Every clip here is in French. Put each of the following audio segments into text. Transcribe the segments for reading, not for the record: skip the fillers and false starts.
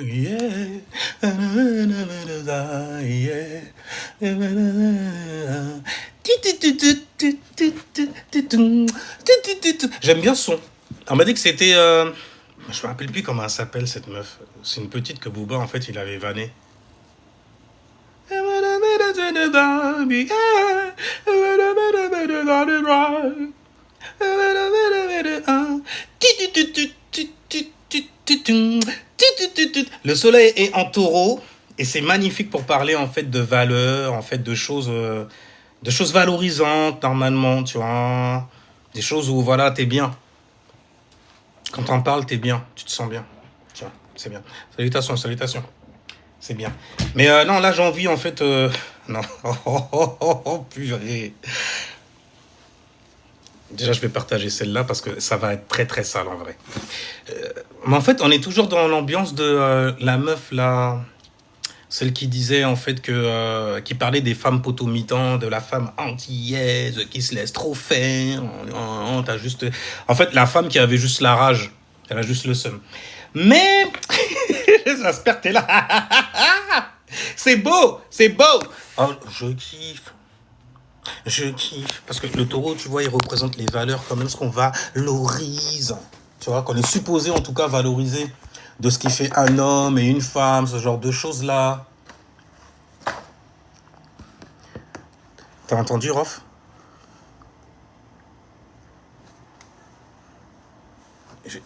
Yeah. J'aime bien ce son. On m'a dit que c'était... je me rappelle plus comment elle s'appelle cette meuf. C'est une petite que Booba, en fait, il avait vanné. Le soleil est en taureau et c'est magnifique pour parler en fait de valeurs, en fait de choses valorisantes normalement, tu vois, des choses où voilà t'es bien. Quand t'en parles, t'es bien, tu te sens bien, tu vois, c'est bien. Salutations, salutations, c'est bien. Mais non, là j'ai envie en fait, non, purée. Déjà, je vais partager celle-là parce que ça va être très très sale en vrai. Mais en fait, on est toujours dans l'ambiance de la meuf là, celle qui disait en fait que qui parlait des femmes potomitans, de la femme antillaise qui se laisse trop faire. T'as juste, en fait, la femme qui avait juste la rage, elle a juste le seum. Mais j'espère que t'es là. C'est beau, c'est beau. Oh, je kiffe. Je kiffe. Parce que le taureau, tu vois, il représente les valeurs quand même, ce qu'on valorise. Tu vois, qu'on est supposé en tout cas valoriser de ce qui fait un homme et une femme, ce genre de choses-là. T'as entendu, Rof? J'ai-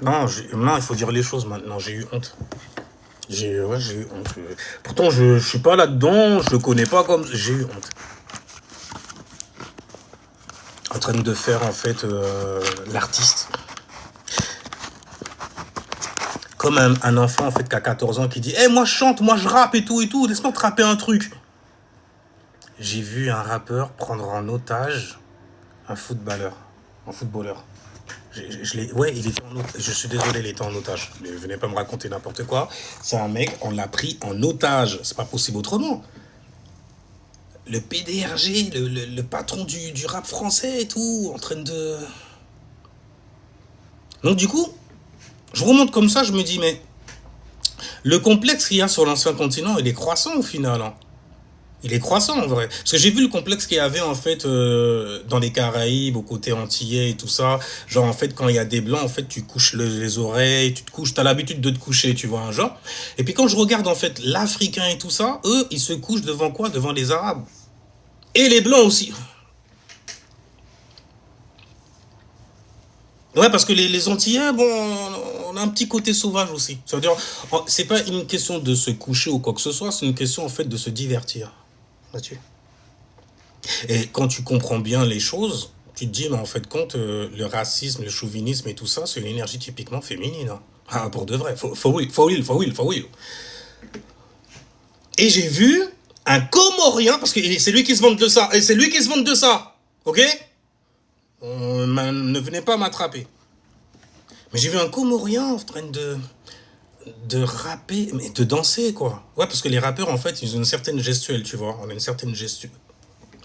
Non, non, il faut dire les choses maintenant. J'ai eu honte. J'ai eu honte. Pourtant, je suis pas là-dedans, je le connais pas comme. J'ai eu honte. En train de faire en fait l'artiste. Comme un enfant en fait qui a 14 ans qui dit Eh, moi je chante, moi je rappe et tout, laisse-moi te rapper un truc. J'ai vu un rappeur prendre en otage un footballeur. Un footballeur. Ouais, il était en otage. Je suis désolé, il était en otage. Mais venez pas me raconter n'importe quoi. C'est un mec, on l'a pris en otage. C'est pas possible autrement. Le PDRG, le patron du rap français et tout, en train de. Donc du coup, je remonte comme ça, je me dis, mais le complexe qu'il y a sur l'ancien continent, il est croissant au final. Hein. Il est croissant en vrai. Parce que j'ai vu le complexe qu'il y avait en fait dans les Caraïbes, au côté antillais et tout ça. Genre en fait quand il y a des blancs, en fait tu couches les oreilles, tu te couches, t'as l'habitude de te coucher, tu vois, un genre. Et puis quand je regarde en fait l'Africain et tout ça, eux, ils se couchent devant quoi? Devant les Arabes. Et les blancs aussi. Ouais, parce que les Antillais, bon, on a un petit côté sauvage aussi. Ça veut dire, c'est pas une question de se coucher ou quoi que ce soit, c'est une question en fait de se divertir. Vois-tu. Et quand tu comprends bien les choses, tu te dis, mais en fait, compte, le racisme, le chauvinisme et tout ça, c'est une énergie typiquement féminine. Hein. Ah, pour de vrai. For real. Et j'ai vu un Comorien, parce que c'est lui qui se vante de ça, et c'est lui qui se vante de ça, ok. Ne venez pas m'attraper. Mais j'ai vu un Comorien en train de rapper, mais de danser, quoi. Ouais, parce que les rappeurs, en fait, ils ont une certaine gestuelle, tu vois. On a une certaine gestuelle.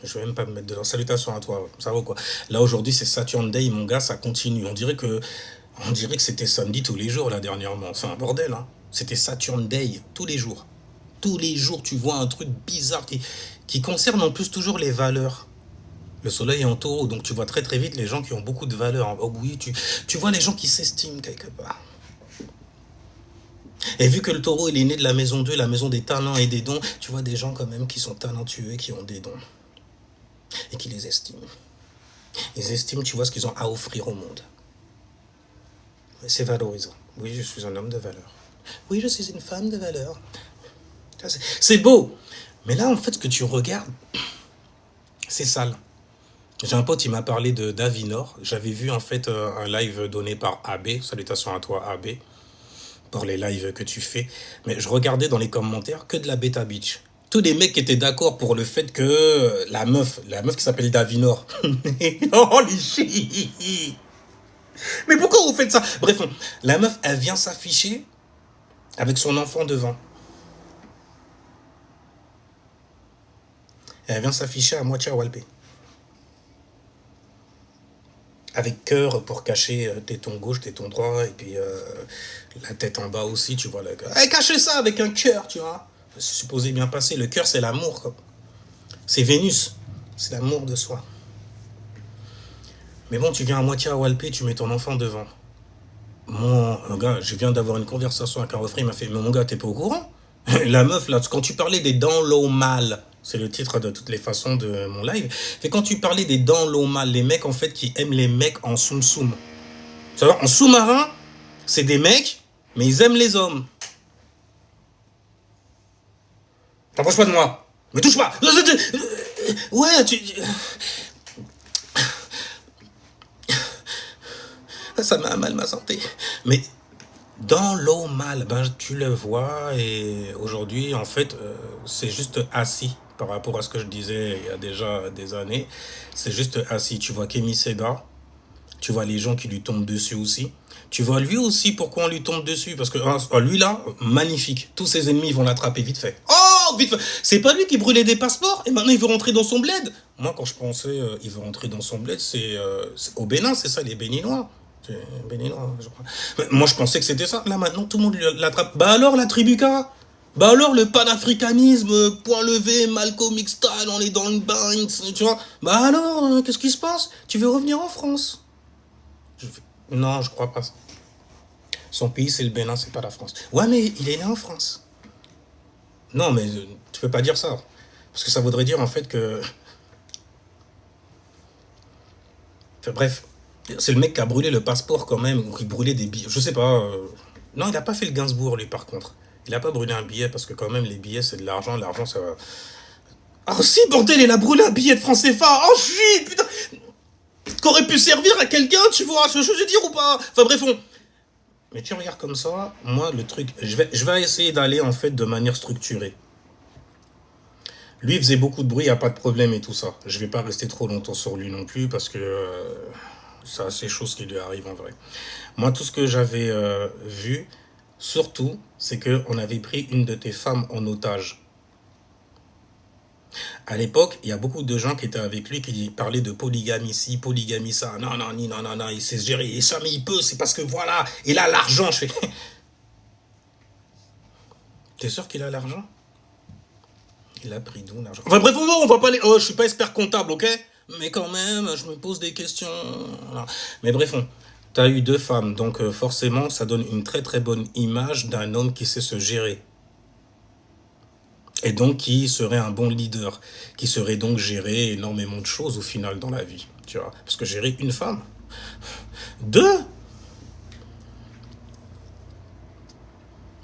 Je vais même pas me mettre dedans. Salutations à toi, ça va quoi. Là aujourd'hui c'est Saturn Day, mon gars, ça continue. On dirait que c'était samedi tous les jours là dernièrement. C'est un bordel, hein. C'était Saturn Day tous les jours. Tous les jours tu vois un truc bizarre qui concerne en plus toujours les valeurs. Le soleil est en taureau, donc tu vois très très vite les gens qui ont beaucoup de valeurs. Oh oui, tu vois les gens qui s'estiment quelque part. Et vu que le taureau il est né de la maison 2, la maison des talents et des dons, tu vois des gens quand même qui sont talentueux, qui ont des dons et qui les estiment. Ils estiment, tu vois, ce qu'ils ont à offrir au monde. C'est valorisant. Oui, je suis un homme de valeur. Oui, je suis une femme de valeur. C'est beau. Mais là, en fait, ce que tu regardes, c'est sale. J'ai un pote, il m'a parlé de d'Avinor. J'avais vu, en fait, un live donné par AB. Salutations à toi, AB, pour les lives que tu fais. Mais je regardais dans les commentaires que de la bêta bitch. Tous les mecs étaient d'accord pour le fait que la meuf qui s'appelle Davinor. Oh, les shit. Mais pourquoi vous faites ça? Bref, la meuf, elle vient s'afficher avec son enfant devant. Elle vient s'afficher à moitié à Walpé. avec cœur pour cacher téton gauche, téton droit, et puis la tête en bas aussi, tu vois. Cacher ça avec un cœur, tu vois. C'est supposé bien passer. Le cœur, c'est l'amour, quoi. C'est Vénus. C'est l'amour de soi. Mais bon, tu viens à moitié à Walpé, tu mets ton enfant devant. Mon gars, je viens d'avoir une conversation avec un refrain, il m'a fait, mais mon gars, t'es pas au courant? La meuf, là, quand tu parlais des dents l'eau mal, c'est le titre de toutes les façons de mon live, et quand tu parlais des dents l'eau mal, les mecs, en fait, qui aiment les mecs en soum-soum. Tu vois, en sous-marin, c'est des mecs, mais ils aiment les hommes. T'approches pas de moi. Me touche pas. Ouais, ça m'a mal ma santé. Mais dans l'eau mal, ben, tu le vois, et aujourd'hui, en fait, c'est juste assis par rapport à ce que je disais il y a déjà des années. C'est juste assis. Tu vois Kémy Séga, tu vois les gens qui lui tombent dessus aussi. Tu vois lui aussi pourquoi on lui tombe dessus. Parce que lui là, magnifique. Tous ses ennemis vont l'attraper vite fait. Oh, vite fait. C'est pas lui qui brûlait des passeports et maintenant il veut rentrer dans son bled. Moi quand je pensais il veut rentrer dans son bled, c'est au Bénin, c'est ça, les Béninois. Béninois, je crois. Mais moi je pensais que c'était ça. Là maintenant tout le monde l'attrape. Bah alors la tribuca. Bah alors le panafricanisme, point levé, Malcolm X style, on est dans le bain, tu vois. Bah alors, qu'est-ce qui se passe? Tu veux revenir en France? Non, je crois pas. Son pays, c'est le Bénin, c'est pas la France. Ouais, mais il est né en France. Non, mais tu peux pas dire ça. Parce que ça voudrait dire, en fait, que... Enfin, bref, c'est le mec qui a brûlé le passeport, quand même, ou qui brûlait des billets. Je sais pas. Non, il a pas fait le Gainsbourg, lui, par contre. Il a pas brûlé un billet, parce que, quand même, les billets, c'est de l'argent. L'argent, ça va... Ah, si, bordel, il a brûlé un billet de franc CFA. Oh, shit, putain. Qu'aurait pu servir à quelqu'un, tu vois, ce que je veux dire ou pas? Enfin, bref, Mais tu regardes comme ça, moi, le truc, je vais essayer d'aller, en fait, de manière structurée. Lui, il faisait beaucoup de bruit, il n'y a pas de problème et tout ça. Je vais pas rester trop longtemps sur lui non plus, parce que ça, c'est choses qui lui arrivent en vrai. Moi, tout ce que j'avais vu, surtout, c'est qu'on avait pris une de tes femmes en otage. À l'époque, il y a beaucoup de gens qui étaient avec lui qui parlaient de polygamie ici, polygamie ça. Non, non, non, non, non, il sait se gérer. Et ça, mais il peut, c'est parce que voilà, il a l'argent. Je fais, t'es sûr qu'il a l'argent? Il a pris d'où l'argent? Enfin bref, on va pas aller... Oh, je suis pas expert comptable, ok? Mais quand même, je me pose des questions. Voilà. Mais bref, t'as eu deux femmes, donc forcément, ça donne une très très bonne image d'un homme qui sait se gérer. Et donc qui serait un bon leader, qui saurait donc gérer énormément de choses au final dans la vie, tu vois. Parce que gérer une femme, deux,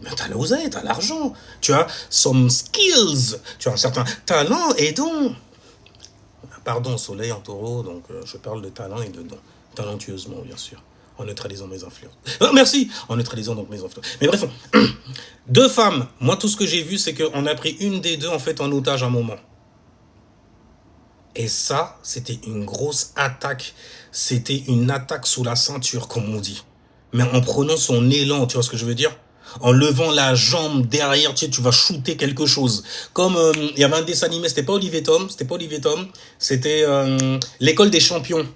mais t'as l'oseille, t'as l'argent, tu as some skills, tu as un certain talent et don. Pardon, soleil en taureau, donc je parle de talent et de don. Talentueusement, bien sûr, en neutralisant mes influences. Merci, en neutralisant donc mes influences. Mais bref, deux femmes, moi tout ce que j'ai vu, c'est qu'on a pris une des deux en fait en otage à un moment. Et ça, c'était une grosse attaque. C'était une attaque sous la ceinture, comme on dit. Mais en prenant son élan, tu vois ce que je veux dire? En levant la jambe derrière, tu sais, tu vas shooter quelque chose. Comme il y avait un dessin animé, c'était pas Olivier Tom, c'était l'école des champions.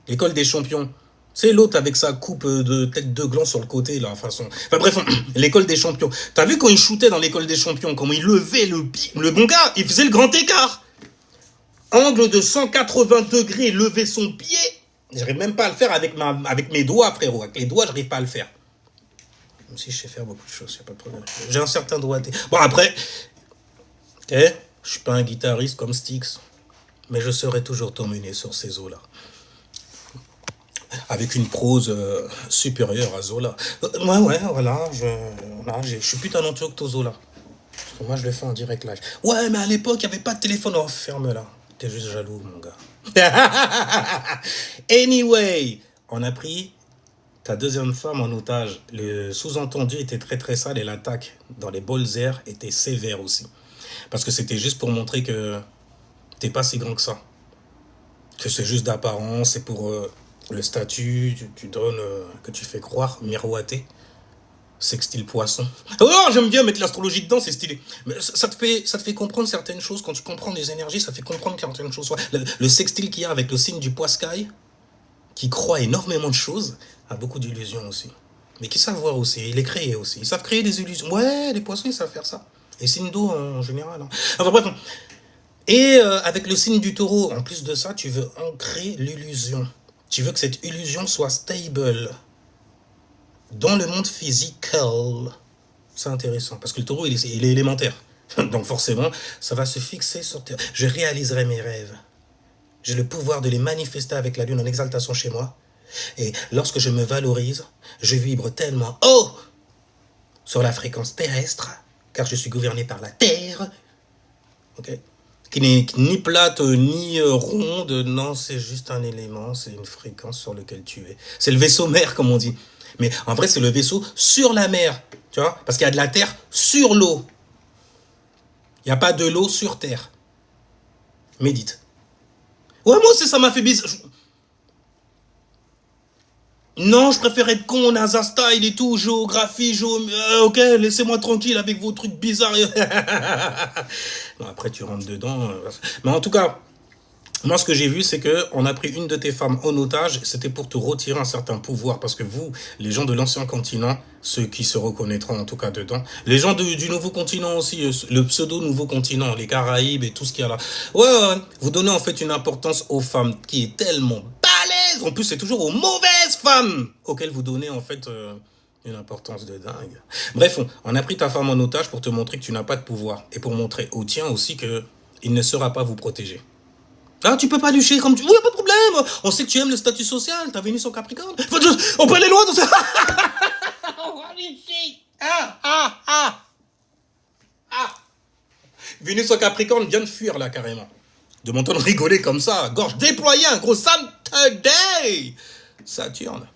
L'école des champions. C'est l'autre avec sa coupe de tête de gland sur le côté, là, façon. Enfin bref, l'école des champions. T'as vu quand il shootait dans l'école des champions, comment il levait le bon gars, il faisait le grand écart. Angle de 180 degrés, lever son pied. J'arrive même pas à le faire avec mes doigts, frérot. Avec les doigts, j'arrive pas à le faire. Même si je sais faire beaucoup de choses, y a pas de problème. J'ai un certain doigté. Bon, après, je suis pas un guitariste comme Styx, mais je saurais toujours t'emmener sur ces eaux-là. Avec une prose supérieure à Zola. Ouais, voilà, je suis plus talentueux que Zola. Parce que moi, je le fais en direct live. Ouais, mais à l'époque, il n'y avait pas de téléphone. Oh, ferme-la. T'es juste jaloux, mon gars. Anyway, on a pris ta deuxième femme en otage. Le sous-entendu était très très sale et l'attaque dans les bols airs était sévère aussi. Parce que c'était juste pour montrer que t'es pas si grand que ça. Que c'est juste d'apparence, c'est pour le statut, tu donnes, que tu fais croire, miroiter. Sextile poisson. Oh, j'aime bien mettre l'astrologie dedans, c'est stylé. Mais ça te fait comprendre certaines choses. Quand tu comprends les énergies, ça fait comprendre certaines choses. Le sextile qu'il y a avec le signe du poiscaille, qui croit énormément de choses, a beaucoup d'illusions aussi. Mais qui savent voir aussi, et les créer aussi. Ils savent créer des illusions. Ouais, les poissons, ils savent faire ça. Et signe d'eau en général. Hein. Enfin bref. Et avec le signe du taureau, en plus de ça, tu veux ancrer l'illusion. Tu veux que cette illusion soit stable dans le monde physical. C'est intéressant, parce que le taureau, il est élémentaire. Donc forcément, ça va se fixer sur terre. Je réaliserai mes rêves. J'ai le pouvoir de les manifester avec la lune en exaltation chez moi. Et lorsque je me valorise, je vibre tellement haut sur la fréquence terrestre, car je suis gouverné par la Terre, ok, qui n'est ni plate ni ronde, non, c'est juste un élément, c'est une fréquence sur laquelle tu es. C'est le vaisseau mère, comme on dit. Mais en vrai, c'est le vaisseau sur la mer, tu vois, parce qu'il y a de la terre sur l'eau. Il n'y a pas de l'eau sur terre. Médite. Ouais, moi aussi, ça m'a fait bizarre. Non, je préfère être con, NASA style et tout, géographie, ok, laissez-moi tranquille avec vos trucs bizarres. Non, après, tu rentres dedans. Mais en tout cas, moi, ce que j'ai vu, c'est que on a pris une de tes femmes en otage. C'était pour te retirer un certain pouvoir. Parce que vous, les gens de l'ancien continent, ceux qui se reconnaîtront en tout cas dedans, les gens du nouveau continent aussi, le pseudo-nouveau continent, les Caraïbes et tout ce qu'il y a là. Ouais, vous donnez en fait une importance aux femmes qui est tellement balèze. En plus, c'est toujours aux mauvaises femmes auxquelles vous donnez en fait une importance de dingue. Bref, on a pris ta femme en otage pour te montrer que tu n'as pas de pouvoir. Et pour montrer au tien aussi que il ne saura pas vous protéger. Ah, tu peux pas lucher comme tu... Oui, pas de problème. On sait que tu aimes le statut social. T'as Vénus en Capricorne. On peut aller loin dans ça. On va lucher. Vénus en Capricorne vient de fuir, là, carrément. De m'entendre rigoler comme ça. Gorge déployée, un gros Saturday. Saturne.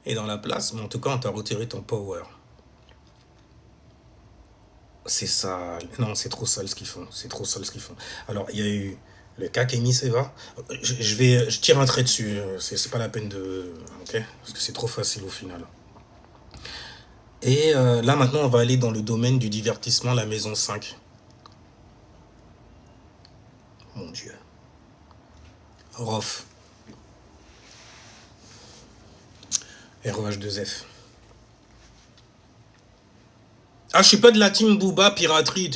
Et dans la place, mais en tout cas, on t'a retiré ton power. C'est sale. Non, c'est trop sale ce qu'ils font. C'est trop sale ce qu'ils font. Alors, il y a eu... le cas Kémy Séva, je tire un trait dessus, c'est pas la peine de... Ok, parce que c'est trop facile au final. Et là maintenant on va aller dans le domaine du divertissement, la maison 5. Mon Dieu. Rof. ROH2F. Ah, je suis pas de la team Booba, piraterie,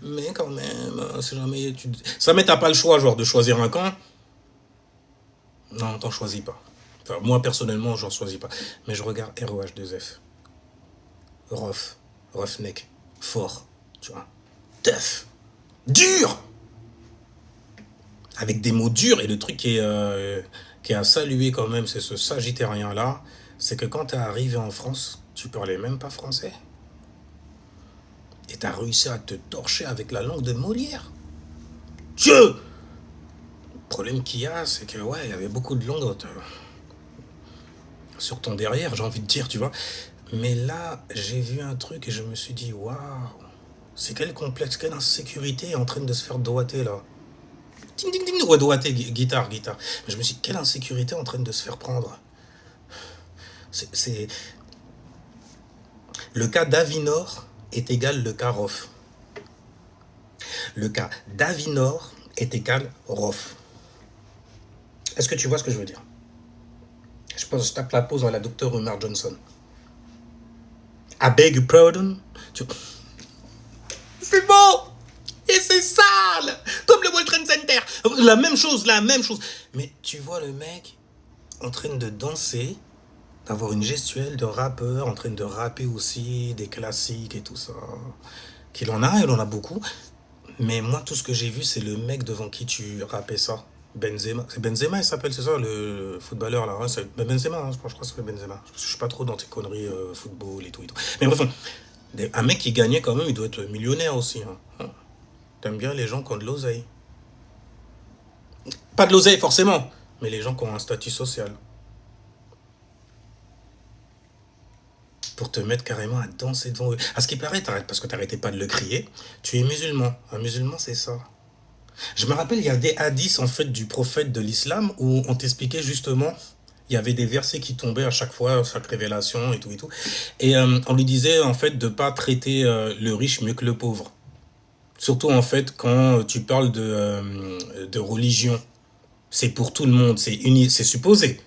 mais quand même, si jamais tu... Ça met, t'as pas le choix, genre, de choisir un camp. Non, t'en choisis pas. Enfin, moi, personnellement, j'en choisis pas. Mais je regarde ROH2F. Rof. Roughneck. Fort. Tu vois. Tough. Dur. Avec des mots durs. Et le truc qui est à saluer quand même, c'est ce Sagittérien-là. C'est que quand t'es arrivé en France, tu parlais même pas français. Et t'as réussi à te torcher avec la langue de Molière. Dieu! Le problème qu'il y a, c'est que, ouais, il y avait beaucoup de langues sur ton derrière, j'ai envie de dire, tu vois. Mais là, j'ai vu un truc et je me suis dit, waouh, c'est quel complexe, quelle insécurité est en train de se faire doigter, là. Ding, ding, ding, ouais, doigter, guitare. Mais je me suis dit, quelle insécurité est en train de se faire prendre. C'est... Le cas d'Avinor est égal le cas Rof. Le cas d'Avinor est égal Rof. Est-ce que tu vois ce que je veux dire? Je pense que je tape la pause à la docteure Umar Johnson. I beg your pardon. C'est bon. Et c'est sale. Comme le World Trade Center. La même chose. Mais tu vois le mec en train de danser, d'avoir une gestuelle de rappeur, en train de rapper aussi des classiques et tout ça. Il en a beaucoup. Mais moi, tout ce que j'ai vu, c'est le mec devant qui tu rappais ça. Benzema. C'est Benzema, il s'appelle, c'est ça, le footballeur là. C'est Benzema, hein, je crois que c'est Benzema. Je suis pas trop dans tes conneries football et tout. Mais bref, un mec qui gagnait quand même, il doit être millionnaire aussi. Hein. T'aimes bien les gens qui ont de l'oseille. Pas de l'oseille forcément, mais les gens qui ont un statut social. Pour te mettre carrément à danser devant eux. À ce qui paraît, parce que t'arrêtais pas de le crier, tu es musulman. Un musulman, c'est ça. Je me rappelle, il y a des hadiths en fait du prophète de l'islam où on t'expliquait justement, il y avait des versets qui tombaient à chaque fois, chaque révélation et tout. Et on lui disait en fait de pas traiter le riche mieux que le pauvre. Surtout en fait quand tu parles de religion. C'est pour tout le monde, c'est supposé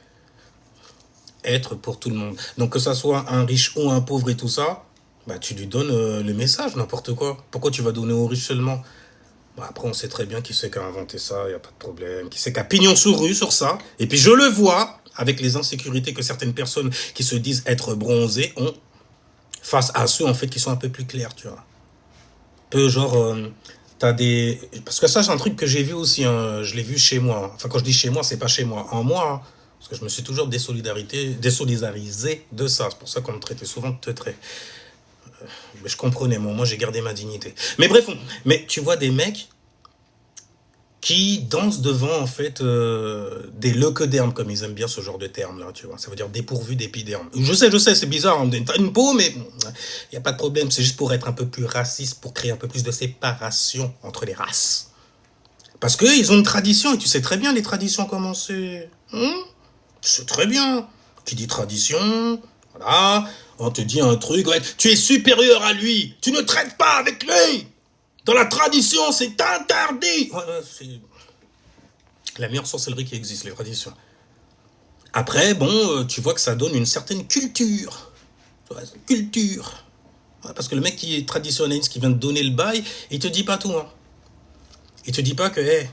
être pour tout le monde. Donc que ça soit un riche ou un pauvre et tout ça, bah tu lui donnes le message, n'importe quoi. Pourquoi tu vas donner aux riches seulement? Bah, après, on sait très bien qui c'est qui a inventé ça, il n'y a pas de problème. Qui c'est qui a pignon sur rue sur ça. Et puis je le vois avec les insécurités que certaines personnes qui se disent être bronzées ont face à ceux en fait qui sont un peu plus clairs, tu vois. Peu genre, t'as des... Parce que ça, c'est un truc que j'ai vu aussi, hein, je l'ai vu chez moi. Enfin, quand je dis chez moi, c'est pas chez moi. En moi, hein, parce que je me suis toujours désolidarisé de ça. C'est pour ça qu'on me traitait souvent de teutré. Mais je comprenais, moi j'ai gardé ma dignité. Mais bref, mais tu vois des mecs qui dansent devant en fait des leucodermes, comme ils aiment bien ce genre de terme là, tu vois. Ça veut dire dépourvu d'épiderme. Je sais, c'est bizarre, on a une peau, mais il n'y a pas de problème. C'est juste pour être un peu plus raciste, pour créer un peu plus de séparation entre les races. Parce qu'ils ont une tradition, et tu sais très bien les traditions comment c'est. Tu sais très bien. Qui dit tradition, voilà, on te dit un truc, ouais, tu es supérieur à lui, tu ne traites pas avec lui. Dans la tradition, c'est interdit. Voilà, c'est la meilleure sorcellerie qui existe, les traditions. Après, bon, tu vois que ça donne une certaine culture. Culture. Ouais, parce que le mec qui est traditionnaliste, qui vient te donner le bail, il te dit pas tout. Hein. Il te dit pas que, hey,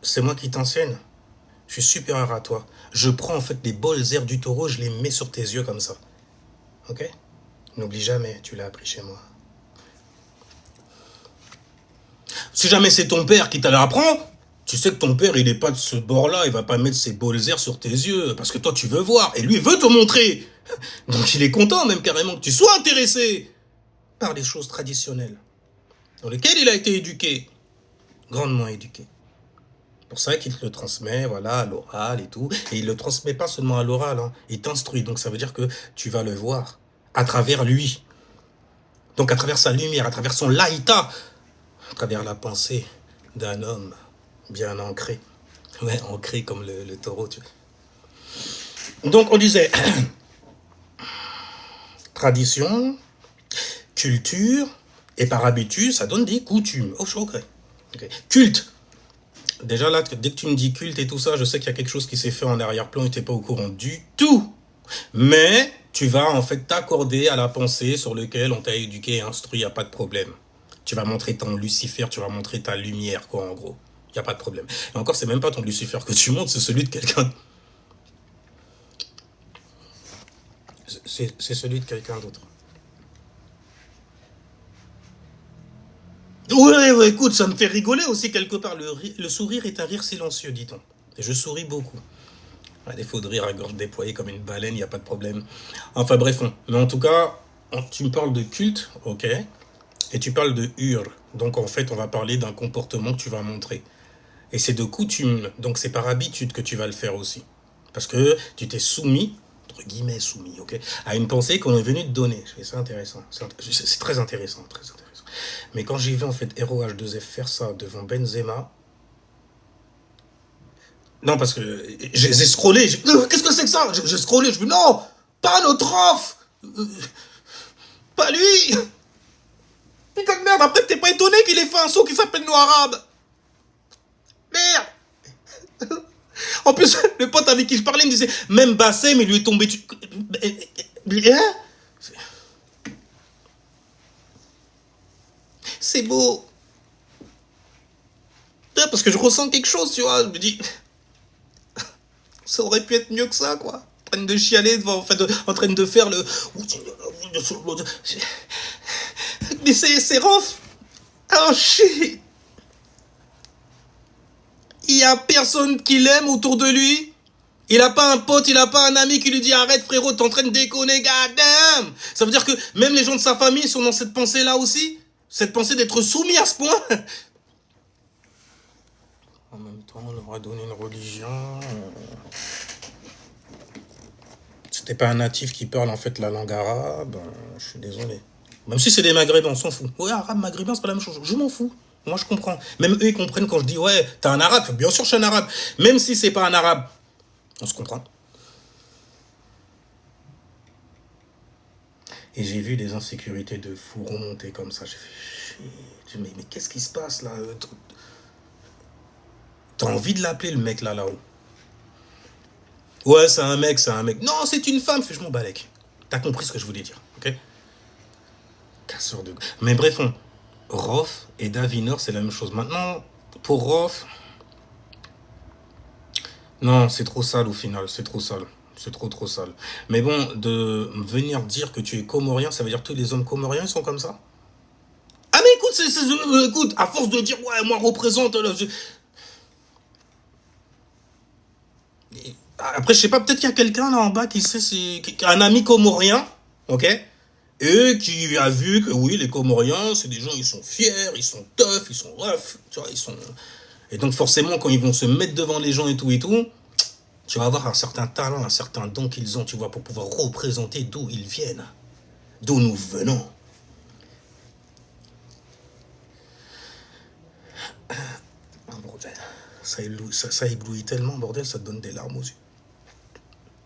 c'est moi qui t'enseigne. Je suis supérieur à toi. Je prends en fait les bols airs du taureau, je les mets sur tes yeux comme ça. Ok? N'oublie jamais, tu l'as appris chez moi. Si jamais c'est ton père qui te l'apprend, tu sais que ton père, il n'est pas de ce bord-là, il va pas mettre ses bols airs sur tes yeux, parce que toi, tu veux voir, et lui, il veut te montrer. Donc il est content même carrément que tu sois intéressé par les choses traditionnelles, dans lesquelles il a été éduqué, grandement éduqué. Pour ça qu'il te le transmet, voilà, à l'oral et tout. Et il le transmet pas seulement à l'oral, hein, il t'instruit, donc ça veut dire que tu vas le voir à travers lui. Donc à travers sa lumière, à travers son laïta, à travers la pensée d'un homme bien ancré. Ouais, ancré comme le taureau. Tu vois. Donc on disait tradition, culture, et par habitude, ça donne des coutumes. Oh, je suis ok. Culte. Déjà là, dès que tu me dis culte et tout ça, je sais qu'il y a quelque chose qui s'est fait en arrière-plan et tu n'es pas au courant du tout. Mais tu vas en fait t'accorder à la pensée sur laquelle on t'a éduqué et instruit, il n'y a pas de problème. Tu vas montrer ton Lucifer, tu vas montrer ta lumière, quoi, en gros. Il n'y a pas de problème. Et encore, c'est même pas ton Lucifer que tu montres, c'est celui de quelqu'un. C'est celui de quelqu'un d'autre. Ouais, écoute, ça me fait rigoler aussi quelque part. Le sourire est un rire silencieux, dit-on. Et je souris beaucoup. À défaut de rire à gorge déployée comme une baleine, il n'y a pas de problème. Enfin bref, mais en tout cas, tu me parles de culte, ok, et tu parles de hur. Donc en fait, on va parler d'un comportement que tu vas montrer. Et c'est de coutume, donc c'est par habitude que tu vas le faire aussi. Parce que tu t'es soumis, entre guillemets soumis, ok, à une pensée qu'on est venu te donner. C'est intéressant, c'est très intéressant, très intéressant. Mais quand j'ai vu en fait ROH2F faire ça devant Benzema, non, parce que j'ai scrollé. Qu'est-ce que c'est que ça? J'ai scrollé. Je me dis non, pas notre off. Pas lui. Putain de merde, après t'es pas étonné qu'il ait fait un saut qui s'appelle Noir Arabe. Merde. En plus, le pote avec qui je parlais me disait même Bassem, il lui est tombé dessus. Hein? C'est beau. Parce que je ressens quelque chose, tu vois. Je me dis, ça aurait pu être mieux que ça, quoi. En train de chialer, en train de faire le. Mais c'est rough. Oh shit. Il y a personne qui l'aime autour de lui. Il a pas un pote, il a pas un ami qui lui dit arrête frérot, t'es en train de déconner, goddamn. Ça veut dire que même les gens de sa famille sont dans cette pensée-là aussi. Cette pensée d'être soumis à ce point. En même temps, on leur a donné une religion. C'était pas un natif qui parle en fait la langue arabe. Je suis désolé. Même si c'est des maghrébins, on s'en fout. Ouais, arabe, maghrébin, c'est pas la même chose. Je m'en fous. Moi, je comprends. Même eux, ils comprennent quand je dis, ouais, t'es un arabe. Bien sûr, je suis un arabe. Même si c'est pas un arabe, on se comprend. Et j'ai vu des insécurités de fou remonter comme ça. J'ai fait, mais qu'est-ce qui se passe là? T'as envie de l'appeler le mec là-haut. Ouais, c'est un mec, c'est un mec. Non, c'est une femme. Fais, je m'en balèque. T'as compris ce que je voulais dire, ok? Casseur de... Mais bref, Rof et Davinor, c'est la même chose. Maintenant, pour Rof, non, c'est trop sale au final, c'est trop sale. C'est trop sale. Mais bon, de venir dire que tu es comorien, ça veut dire que tous les hommes comoriens sont comme ça? Ah mais écoute, écoute, à force de dire, ouais, moi représente... Après, je sais pas, peut-être qu'il y a quelqu'un là en bas qui sait, un ami comorien, ok? Et qui a vu que oui, les Comoriens, c'est des gens, ils sont fiers, ils sont tough, ils sont rough, tu vois, ils sont... Et donc forcément, quand ils vont se mettre devant les gens et tout, tu vas avoir un certain talent, un certain don qu'ils ont, tu vois, pour pouvoir représenter d'où ils viennent, d'où nous venons. Ah, bordel, ça éblouit tellement, bordel, ça te donne des larmes aux yeux.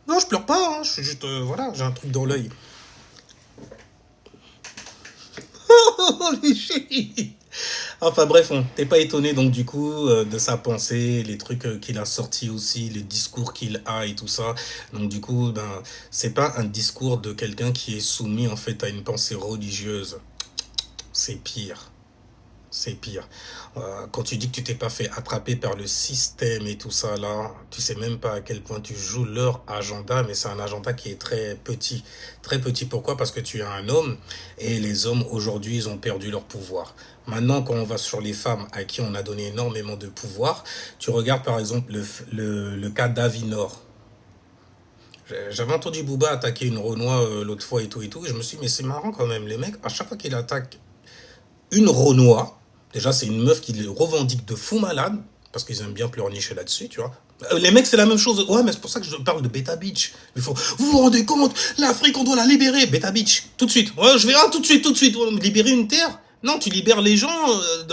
Non, je pleure pas, hein, je suis juste, voilà, j'ai un truc dans l'œil. Holy shit. Enfin bref, t'es pas étonné donc du coup de sa pensée, les trucs qu'il a sortis aussi, les discours qu'il a et tout ça. Donc du coup, ben c'est pas un discours de quelqu'un qui est soumis en fait à une pensée religieuse. C'est pire. C'est pire. Quand tu dis que tu t'es pas fait attraper par le système et tout ça là, tu sais même pas à quel point tu joues leur agenda, mais c'est un agenda qui est très petit. Très petit. Pourquoi? Parce que tu es un homme et les hommes aujourd'hui, ils ont perdu leur pouvoir. Maintenant, quand on va sur les femmes à qui on a donné énormément de pouvoir, tu regardes par exemple le cas d'Avinor. J'avais entendu Booba attaquer une Renoir l'autre fois et tout, et je me suis dit, mais c'est marrant quand même, les mecs, à chaque fois qu'il attaque une Renoir, déjà c'est une meuf qui les revendique de fou malade, parce qu'ils aiment bien pleurnicher là-dessus, tu vois. Les mecs, c'est la même chose. Ouais, mais c'est pour ça que je parle de Beta Beach. Il faut, vous vous rendez compte, l'Afrique, on doit la libérer. Beta Beach, tout de suite. Ouais, je vais, tout de suite, tout de suite. Libérer une terre? Non, tu libères les gens,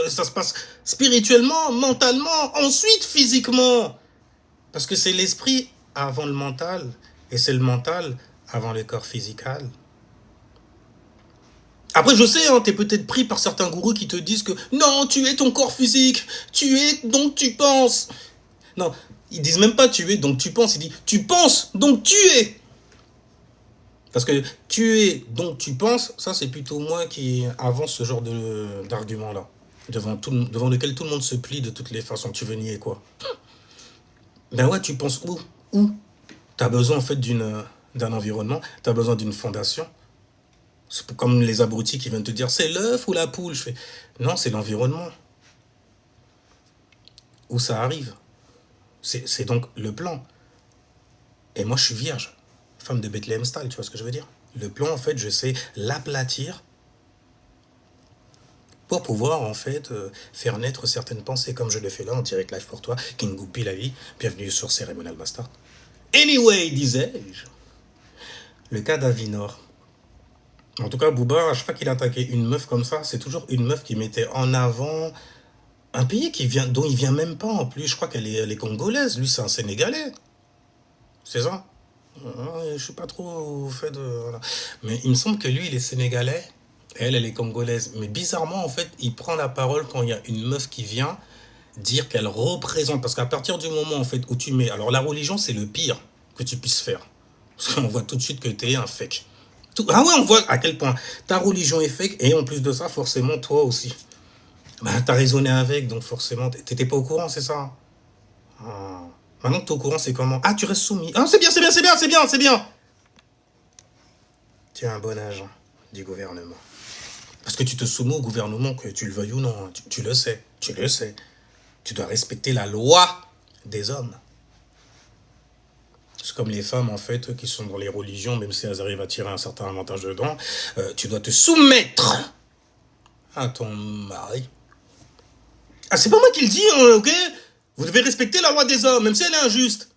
ça se passe spirituellement, mentalement, ensuite physiquement. Parce que c'est l'esprit avant le mental, et c'est le mental avant le corps physical. Après, je sais, hein, t'es peut-être pris par certains gourous qui te disent que non, tu es ton corps physique, tu es donc tu penses. Non, ils disent même pas tu es donc tu penses, ils disent tu penses donc tu es. Parce que tu es donc tu penses, ça c'est plutôt moi qui avance ce genre d'argument-là, devant lequel tout le monde se plie de toutes les façons. Tu veux nier quoi? Ben ouais, tu penses où? Où? T'as besoin en fait d'un environnement, t'as besoin d'une fondation. C'est comme les abrutis qui viennent te dire c'est l'œuf ou la poule. Je fais non, c'est l'environnement. Où ça arrive. C'est donc le plan. Et moi, je suis vierge. Femme de Bethléem style, tu vois ce que je veux dire? Le plan, en fait, je sais l'aplatir pour pouvoir, en fait, faire naître certaines pensées, comme je le fais là, en direct live pour toi. King Goupy, la vie. Bienvenue sur Cérémonial Bastard. Anyway, disais-je, le cas d'Avinor. En tout cas, Booba, à chaque fois qu'il attaquait une meuf comme ça, c'est toujours une meuf qui mettait en avant un pays dont il vient même pas en plus. Je crois qu'elle est congolaise. Lui, c'est un Sénégalais. C'est ça? Je suis pas trop au fait de... Voilà. Mais il me semble que lui, il est sénégalais. Elle est congolaise. Mais bizarrement, en fait, il prend la parole quand il y a une meuf qui vient dire qu'elle représente. Parce qu'à partir du moment, en fait, où tu mets... Alors, la religion, c'est le pire que tu puisses faire. Parce qu'on voit tout de suite que t'es un fake. Ah ouais, on voit à quel point ta religion est fake. Et en plus de ça, forcément, toi aussi. Bah, t'as raisonné avec, donc forcément, t'étais pas au courant, c'est ça? Ah. Maintenant que t'es au courant, c'est comment? Ah, tu restes soumis. Ah, c'est bien, c'est bien, c'est bien, c'est bien, c'est bien. Tu es un bon agent du gouvernement. Parce que tu te soumets au gouvernement, que tu le veuilles ou non. Tu le sais, tu le sais. Tu dois respecter la loi des hommes. C'est comme les femmes, en fait, qui sont dans les religions, même si elles arrivent à tirer un certain avantage dedans. Tu dois te soumettre à ton mari. Ah, c'est pas moi qui le dis, hein, ok? Vous devez respecter la loi des hommes, même si elle est injuste.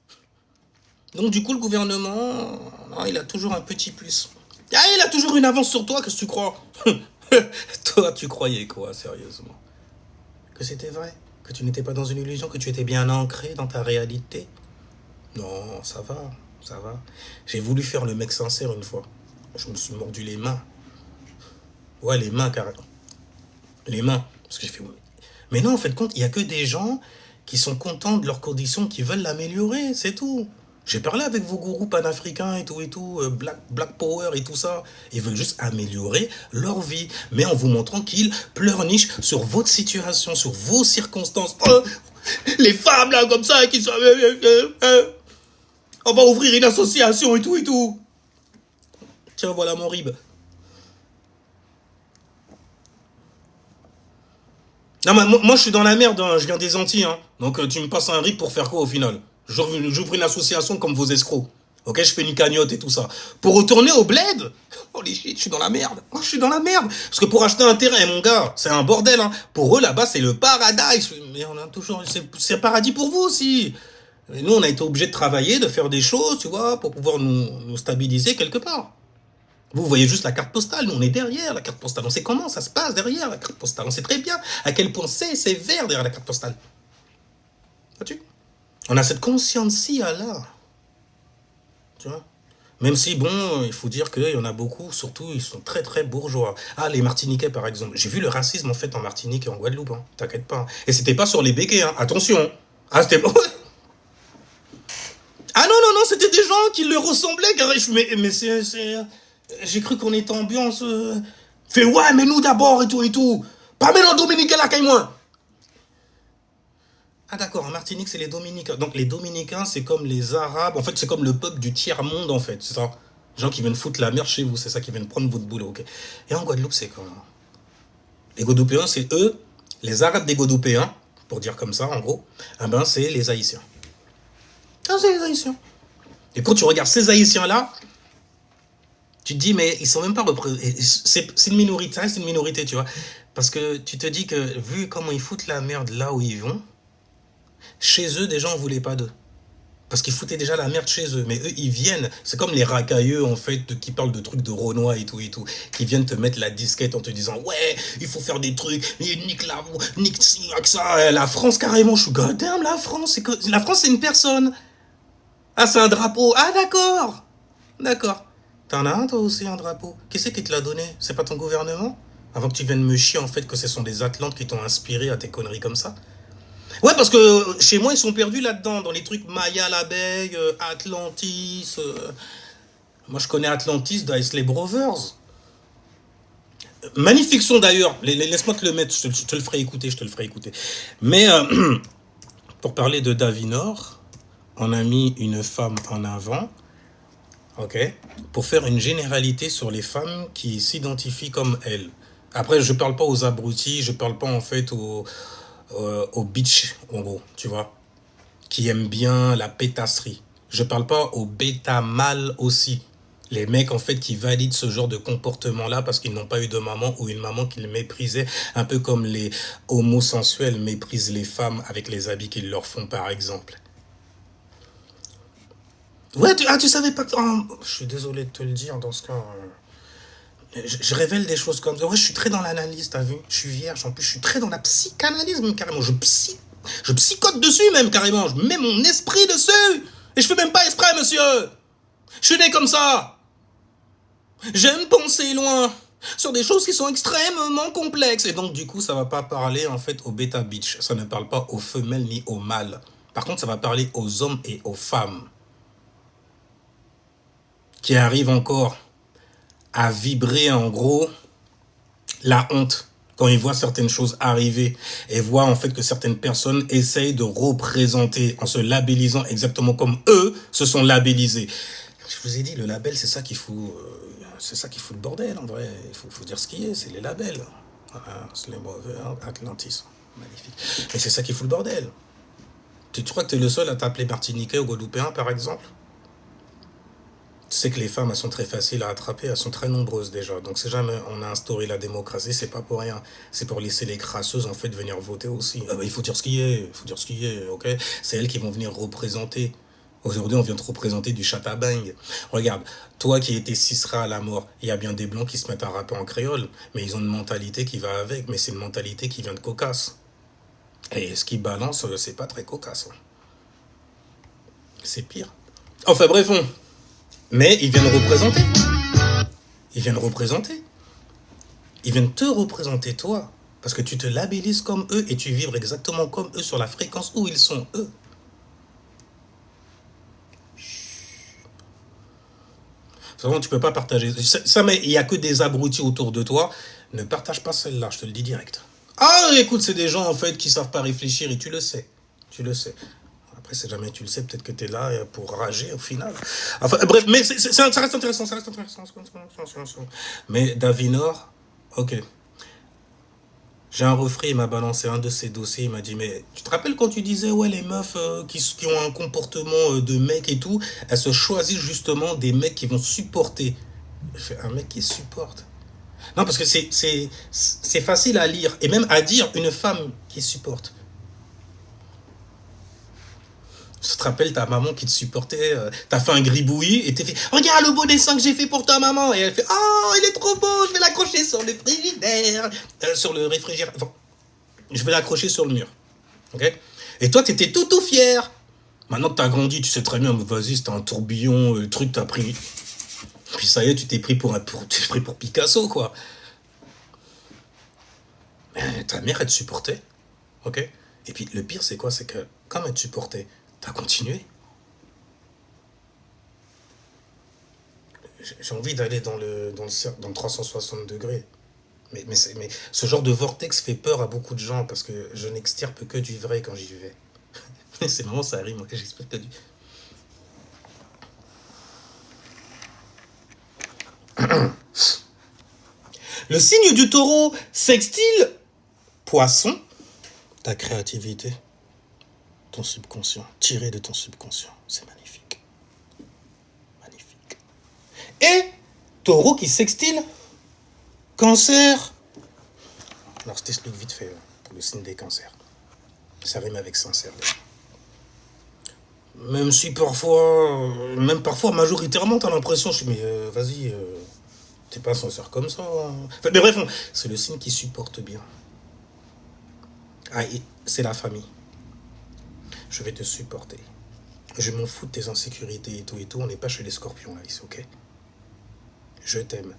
Donc du coup, le gouvernement, il a toujours un petit plus. Ah, il a toujours une avance sur toi, qu'est-ce que tu crois? Toi, tu croyais quoi, sérieusement? Que c'était vrai? Que tu n'étais pas dans une illusion? Que tu étais bien ancré dans ta réalité? Non, ça va, ça va. J'ai voulu faire le mec sincère une fois. Je me suis mordu les mains. Ouais, les mains, carrément. Les mains. Parce que j'ai fait... Mais non, en fait, compte, il n'y a que des gens qui sont contents de leurs conditions, qui veulent l'améliorer, c'est tout. J'ai parlé avec vos gourous panafricains et tout, Black Power et tout ça. Ils veulent juste améliorer leur vie, mais en vous montrant qu'ils pleurnichent sur votre situation, sur vos circonstances. Oh, les femmes là comme ça qui sont... on va ouvrir une association et tout. Tiens, voilà mon rib. Non, mais moi je suis dans la merde, hein. Je viens des Antilles. Hein. Donc tu me passes un rib pour faire quoi au final? J'ouvre une association comme vos escrocs. Ok, je fais une cagnotte et tout ça. Pour retourner au bled? Holy shit, je suis dans la merde. Moi, je suis dans la merde. Parce que pour acheter un terrain, mon gars, c'est un bordel. Hein. Pour eux, là-bas, c'est le paradis. Mais on a toujours... C'est un paradis pour vous aussi. Et nous, on a été obligés de travailler, de faire des choses, tu vois, pour pouvoir nous stabiliser quelque part. Vous voyez juste la carte postale, nous on est derrière la carte postale, on sait comment ça se passe derrière la carte postale, on sait très bien à quel point c'est sévère derrière la carte postale. Vois-tu? On a cette conscience-ci là, tu vois? Même si, bon, il faut dire qu'il y en a beaucoup, surtout, ils sont très très bourgeois. Ah, les Martiniquais par exemple, j'ai vu le racisme en fait en Martinique et en Guadeloupe, hein. T'inquiète pas. Et c'était pas sur les béquets, hein. Attention. Ah, c'était pas... Ah non, c'était des gens qui leur ressemblaient, car mais c'est... J'ai cru qu'on était ambiance... Fait ouais, mais nous d'abord et tout. Pas maintenant Dominicains là, caille-moi. Ah d'accord, en Martinique, c'est les Dominicains. Donc les Dominicains, c'est comme les Arabes. En fait, c'est comme le peuple du tiers-monde, en fait. C'est ça. Les gens qui viennent foutre la merde chez vous, c'est ça, qui viennent prendre votre boulot, ok. Et en Guadeloupe, c'est comment? Les Guadeloupéens, c'est eux, les Arabes des Guadeloupéens, pour dire comme ça, en gros. Ah ben, c'est les Haïtiens. Ah, c'est les Haïtiens. Et quand tu regardes ces Haïtiens-là, tu te dis, mais ils sont même pas représentés. C'est une minorité, ça reste une minorité, tu vois. Parce que tu te dis que, vu comment ils foutent la merde là où ils vont, chez eux, des gens ne voulaient pas d'eux. Parce qu'ils foutaient déjà la merde chez eux. Mais eux, ils viennent. C'est comme les racailleux, en fait, qui parlent de trucs de Renoir et tout. Qui viennent te mettre la disquette en te disant, ouais, il faut faire des trucs, nique la, nique ci, nique ça. La France, carrément, je suis goddamn, la France, la France, c'est une personne. Ah, c'est un drapeau. Ah, d'accord. D'accord. T'en as un, toi aussi, un drapeau? Qui c'est qui te l'a donné? C'est pas ton gouvernement? Avant que tu viennes me chier, en fait, que ce sont des Atlantes qui t'ont inspiré à tes conneries comme ça? Ouais, parce que chez moi, ils sont perdus là-dedans, dans les trucs Maya l'abeille, Atlantis. Moi, je connais Atlantis d'Isley Brothers. Magnifique son d'ailleurs. Laisse-moi te le mettre, je te le ferai écouter, Mais pour parler de Davinor, on a mis une femme en avant, ok, pour faire une généralité sur les femmes qui s'identifient comme elles. Après, je parle pas aux abrutis, je parle pas en fait aux bitch, en gros, tu vois, qui aiment bien la pétasserie. Je parle pas aux bêta mâles aussi. Les mecs, en fait, qui valident ce genre de comportement-là parce qu'ils n'ont pas eu de maman ou une maman qui les méprisait, un peu comme les homosensuels méprisent les femmes avec les habits qu'ils leur font, par exemple. Ouais, tu savais pas que... Oh, je suis désolé de te le dire, dans ce cas... Je révèle des choses comme ça. Ouais, je suis très dans l'analyse, t'as vu? Je suis vierge, en plus, je suis très dans la psychanalyse, même carrément. Je psychote dessus, même carrément. Je mets mon esprit dessus. Et je fais même pas exprès, monsieur. Je suis né comme ça. J'aime penser loin sur des choses qui sont extrêmement complexes. Et donc, du coup, ça va pas parler, en fait, aux bêta bitch. Ça ne parle pas aux femelles ni aux mâles. Par contre, ça va parler aux hommes et aux femmes qui arrivent encore à vibrer, en gros, la honte quand ils voient certaines choses arriver et voient en fait que certaines personnes essayent de représenter en se labellisant exactement comme eux se sont labellisés. Je vous ai dit, le label, c'est ça qui fout le bordel, en vrai. Il faut dire ce qui est, c'est les labels. C'est les mauvais, Atlantis, magnifique. Mais c'est ça qui fout le bordel. Tu crois que tu es le seul à t'appeler Martiniquais ou Guadeloupéen, par exemple? Tu sais que les femmes, elles sont très faciles à attraper, elles sont très nombreuses déjà. Donc si jamais on a instauré la démocratie, c'est pas pour rien. C'est pour laisser les crasseuses, en fait, venir voter aussi. Ah bah, il faut dire ce qui est, ok? C'est elles qui vont venir représenter. Aujourd'hui, on vient te représenter du chatabang. Regarde, toi qui étais cisra à la mort, il y a bien des blancs qui se mettent à rapper en créole, mais ils ont une mentalité qui va avec, mais c'est une mentalité qui vient de cocasse. Et ce qui balance, c'est pas très cocasse. C'est pire. Enfin bref, mais ils viennent représenter. Ils viennent représenter. Ils viennent te représenter, toi. Parce que tu te labellises comme eux et tu vibres exactement comme eux sur la fréquence où ils sont, eux. De toute façon, tu peux pas partager. Ça, mais il n'y a que des abrutis autour de toi. Ne partage pas celle-là, je te le dis direct. Ah, écoute, c'est des gens, en fait, qui savent pas réfléchir et tu le sais. Tu le sais. Après, si jamais tu le sais, peut-être que tu es là pour rager au final. Enfin, bref, mais ça reste intéressant, ça reste intéressant. Mais Davinor, ok. J'ai un refrain, il m'a balancé un de ses dossiers, il m'a dit, mais tu te rappelles quand tu disais, ouais, les meufs qui ont un comportement de mec et tout, elles se choisissent justement des mecs qui vont supporter. Je fais, un mec qui supporte. Non, parce que c'est facile à lire, et même à dire, une femme qui supporte. Tu te rappelles ta maman qui te supportait, t'as fait un gribouillis et t'es fait, regarde le beau dessin que j'ai fait pour ta maman, et elle fait, oh, il est trop beau, je vais l'accrocher sur le frigidaire, sur le réfrigérateur, enfin, je vais l'accrocher sur le mur, ok. Et toi, t'étais tout fier. Maintenant que t'as grandi, tu sais très bien, vas-y, c'était un tourbillon, le truc t'as pris, puis ça y est, tu t'es pris pour Picasso, quoi. Mais ta mère, elle te supportait, ok. Et puis le pire, c'est quoi? C'est que comme elle te supportait, t'as continué. J'ai envie d'aller dans le 360 degrés. Mais ce genre de vortex fait peur à beaucoup de gens parce que je n'extirpe que du vrai quand j'y vais. C'est marrant, ça rime. J'explique que du. Le signe du taureau sextile poisson, ta créativité, ton subconscient, tiré de ton subconscient. C'est magnifique. Magnifique. Et taureau qui sextile cancer. Alors, je t'explique vite fait pour le signe des cancers. Ça rime avec sincère. Même si parfois, majoritairement, t'as l'impression, je suis, mais vas-y, t'es pas sincère comme ça. Enfin, mais bref, c'est le signe qui supporte bien. Ah, c'est la famille. Je vais te supporter. Je m'en fous de tes insécurités et tout. On n'est pas chez les scorpions, là, ici, ok? Je t'aime.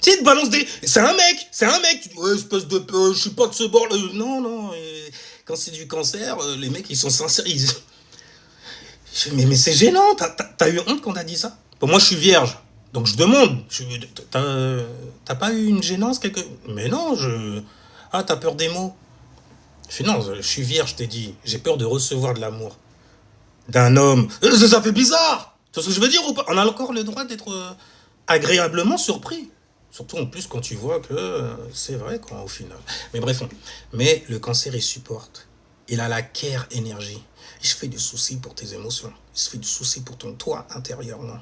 Tu sais, te balance des. C'est un mec. Tu dis, ouais, espèce de. Je suis pas de ce bord. Non. Quand c'est du cancer, les mecs, ils sont sincères. Mais c'est gênant. T'as eu honte quand t'as dit ça? Bon, moi, je suis vierge. Donc, je demande. T'as pas eu une gênance quelque. Mais non, Ah, t'as peur des mots? Je fais non, je suis vierge, je t'ai dit. J'ai peur de recevoir de l'amour. D'un homme. Ça fait bizarre. Tu vois ce que je veux dire ou pas? On a encore le droit d'être agréablement surpris. Surtout en plus quand tu vois que c'est vrai quoi au final. Mais bref, mais le cancer il supporte. Il a la care énergie. Il se fait du souci pour tes émotions. Il se fait du souci pour ton toi intérieurement.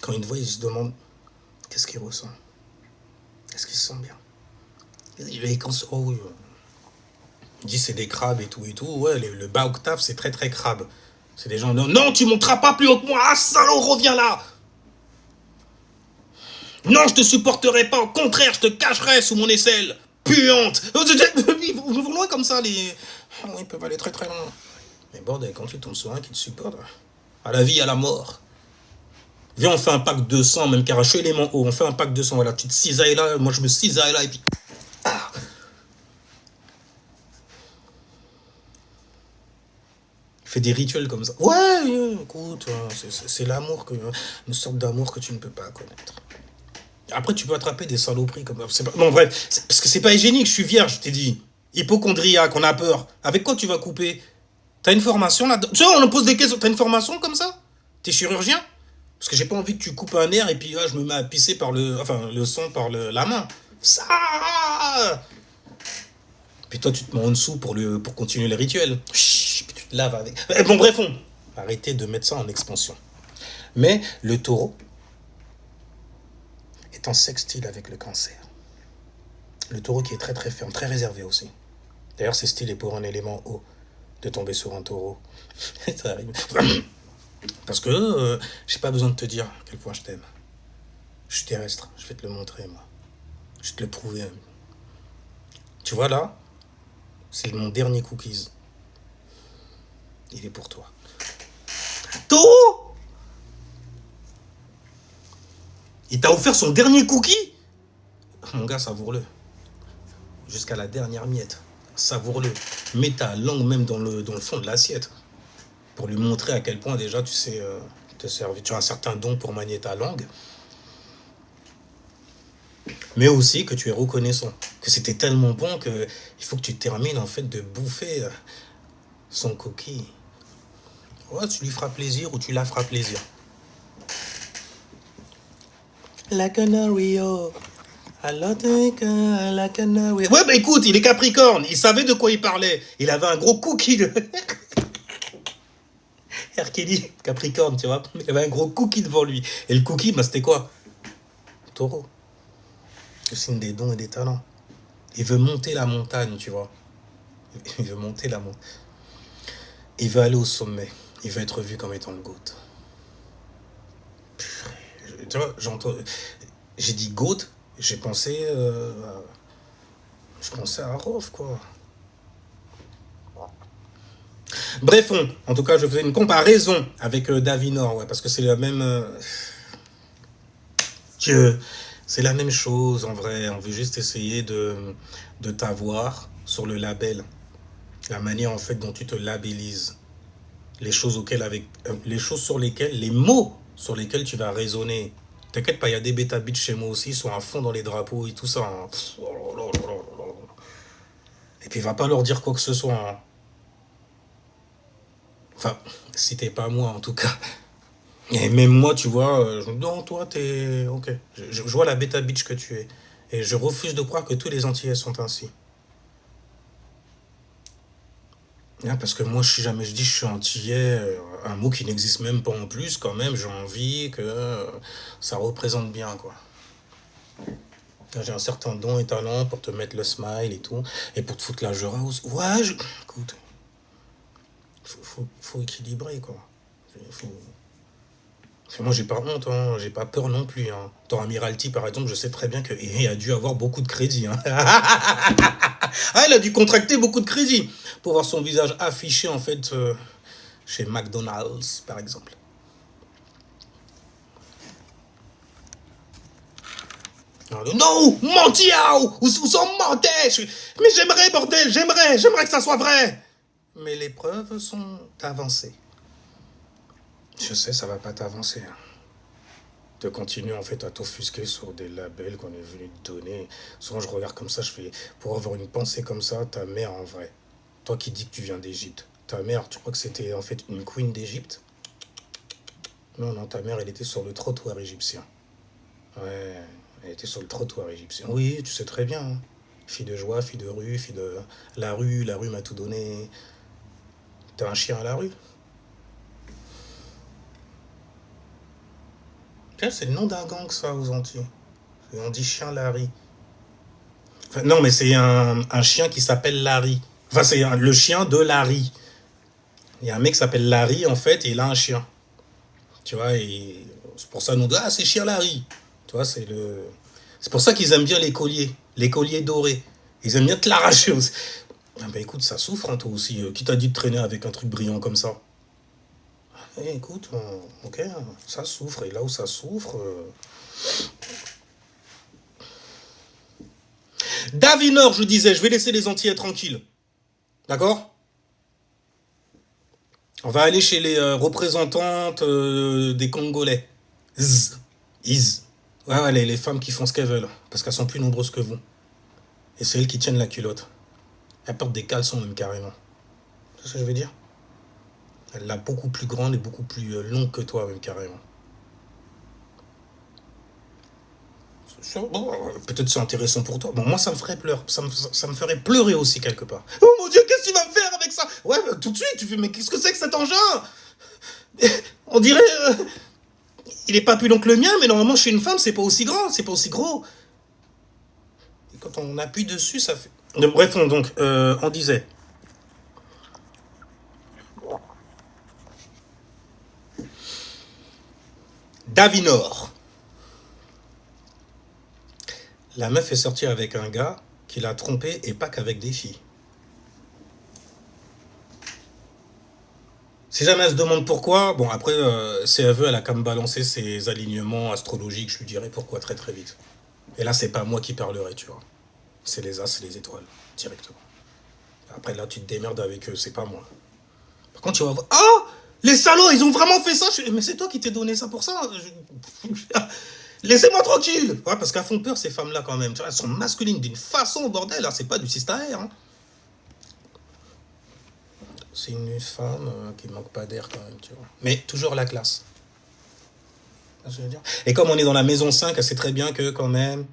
Quand il te voit, il se demande qu'est-ce qu'il ressent. Est-ce qu'il se sent bien? Les cancers, oh oui. Il dit c'est des crabes et tout. Ouais, le bas octave c'est très très crabe. C'est des gens, non, tu monteras pas plus haut que moi. Ah salaud, reviens là. Non, je te supporterai pas, au contraire, je te cacherai sous mon aisselle. Puante. Ils vont loin comme ça, les. Ils peuvent aller très très loin. Mais bordel, quand tu tombes sur un qui te supporte, à la vie, à la mort. Viens, on fait un pack de sang, même Karacho élément haut, on fait un pack de sang, voilà, tu te cisailles là, moi je me cisaille là, et puis. Ah. Fais des rituels comme ça. Ouais, écoute, c'est l'amour, une sorte d'amour que tu ne peux pas connaître. Après, tu peux attraper des saloperies comme ça. Non, bref, parce que c'est pas hygiénique, je suis vierge, je t'ai dit. Hypochondriaque, on a peur. Avec quoi tu vas couper? T'as une formation là-dedans? Tu vois, on nous pose des questions. T'as une formation comme ça? T'es chirurgien? Parce que j'ai pas envie que tu coupes un nerf et puis là, je me mets à pisser par le sang par la main. Ça! Puis toi, tu te mets en dessous pour continuer les rituels. Chut, puis tu te laves avec. Bon, bref, arrêtez de mettre ça en expansion. Mais le taureau est en sextile avec le cancer. Le taureau qui est très très ferme, très réservé aussi. D'ailleurs, c'est stylé pour un élément haut de tomber sur un taureau. Ça arrive. Parce que j'ai pas besoin de te dire à quel point je t'aime. Je suis terrestre, je vais te le montrer, moi. Je vais te le prouver. Tu vois là, c'est mon dernier cookies. Il est pour toi. Taureau! Il t'a offert son dernier cookie? Mon gars, savoure-le. jusqu'à la dernière miette. Savoure-le. Mets ta langue même dans le fond de l'assiette. Pour lui montrer à quel point déjà tu sais te servir. Tu as un certain don pour manier ta langue. Mais aussi que tu es reconnaissant. Que c'était tellement bon que il faut que tu termines en fait de bouffer son coquille. Ouais, tu lui feras plaisir ou tu la feras plaisir. La canary, oh. La canary. Ouais, bah écoute, il est Capricorne. Il savait de quoi il parlait. Il avait un gros cookie de... Hercule, Capricorne, tu vois. Il avait un gros cookie devant lui. Et le cookie, bah c'était quoi? Taureau. Le signe des dons et des talents. Il veut monter la montagne, tu vois. Il veut monter la montagne. Il veut aller au sommet. Il veut être vu comme étant le GOAT. Tu vois, j'ai dit GOAT, j'ai pensé... je pensais à Rof, quoi. Bref, en tout cas, je faisais une comparaison avec Davinor, ouais, parce que c'est la même... c'est la même chose, en vrai. On veut juste essayer de t'avoir sur le label. La manière, en fait, dont tu te labellises. Les choses les choses sur lesquelles, les mots sur lesquels tu vas raisonner. T'inquiète pas, il y a des bêta bitch chez moi aussi, ils sont à fond dans les drapeaux et tout ça. Hein. Et puis, va pas leur dire quoi que ce soit. Hein. Enfin, si t'es pas moi, en tout cas. Et même moi, tu vois, non, toi, t'es... Ok. Je vois la bêta bitch que tu es. Et je refuse de croire que tous les Antillais sont ainsi. Hein, parce que moi, je dis je suis antillais, un mot qui n'existe même pas en plus, quand même, j'ai envie que ça représente bien, quoi. J'ai un certain don et talent pour te mettre le smile et tout, et pour te foutre la jura aussi. Ouais, écoute, faut équilibrer, quoi. Faut... Moi, j'ai pas honte, hein, j'ai pas peur non plus. Hein. Dans Amiralty, par exemple, je sais très bien qu'il a dû avoir beaucoup de crédit. Hein. Ah, il a dû contracter beaucoup de crédit pour voir son visage affiché, en fait, chez McDonald's, par exemple. Non, mentir, ou sont mentés. Mais j'aimerais, bordel, j'aimerais que ça soit vrai. Mais les preuves sont avancées. Je sais, ça va pas t'avancer. Hein. De continuer en fait à t'offusquer sur des labels qu'on est venu te donner. Souvent je regarde comme ça, je fais, pour avoir une pensée comme ça, ta mère en vrai, toi qui dis que tu viens d'Égypte, ta mère, tu crois que c'était en fait une queen d'Égypte? Non, non, ta mère, elle était sur le trottoir égyptien. Ouais, elle était sur le trottoir égyptien. Oui, tu sais très bien. Hein. Fille de joie, fille de rue, fille de... La rue m'a tout donné. T'as un chien à la rue? C'est le nom d'un gang, ça, aux Antilles. On dit chien Larry. Enfin, non, mais c'est un chien qui s'appelle Larry. Enfin, c'est le chien de Larry. Il y a un mec qui s'appelle Larry, en fait, et il a un chien. Tu vois, et c'est pour ça qu'on nous dit, ah, c'est chien Larry. Tu vois, c'est le... C'est pour ça qu'ils aiment bien les colliers dorés. Ils aiment bien te l'arracher aussi. Ah bah écoute, ça souffre, hein, toi aussi. Qui t'a dit de traîner avec un truc brillant comme ça? Eh, écoute, ok, ça souffre. Et là où ça souffre... Davinor, je disais, je vais laisser les Antillais tranquilles. D'accord? On va aller chez les représentantes des Congolais. Iz. Ouais, ouais, les femmes qui font ce qu'elles veulent. Parce qu'elles sont plus nombreuses que vous. Et c'est elles qui tiennent la culotte. Elles portent des caleçons même carrément. C'est ce que je veux dire? Elle l'a beaucoup plus grande et beaucoup plus longue que toi même carrément. Bon, peut-être c'est intéressant pour toi. Bon, moi, ça me ferait pleurer. Ça me ferait pleurer aussi quelque part. Oh mon Dieu, qu'est-ce que tu vas me faire avec ça? Ouais, tout de suite, tu fais, mais qu'est-ce que c'est que cet engin? On dirait... il est pas plus long que le mien, mais normalement, chez une femme, c'est pas aussi grand, c'est pas aussi gros. Et quand on appuie dessus, ça fait... Bref, donc, on disait... Davinor. La meuf est sortie avec un gars qui l'a trompé et pas qu'avec des filles. Si jamais elle se demande pourquoi, bon après, si elle veut, elle a qu'à me balancer ses alignements astrologiques, je lui dirai pourquoi très très vite. Et là, c'est pas moi qui parlerai, tu vois. C'est les as et les étoiles, directement. Après, là, tu te démerdes avec eux, c'est pas moi. Par contre, tu vas voir... Ah, les salauds, ils ont vraiment fait ça. Mais c'est toi qui t'es donné ça pour ça. Laissez-moi tranquille. Ouais, parce qu'elles font peur, ces femmes-là, quand même. Tu vois, elles sont masculines d'une façon, bordel. Là, c'est pas du sister hein. C'est une femme qui manque pas d'air, quand même, tu vois. Mais toujours la classe. Je veux dire. Et comme on est dans la maison 5, elle sait très bien que, quand même,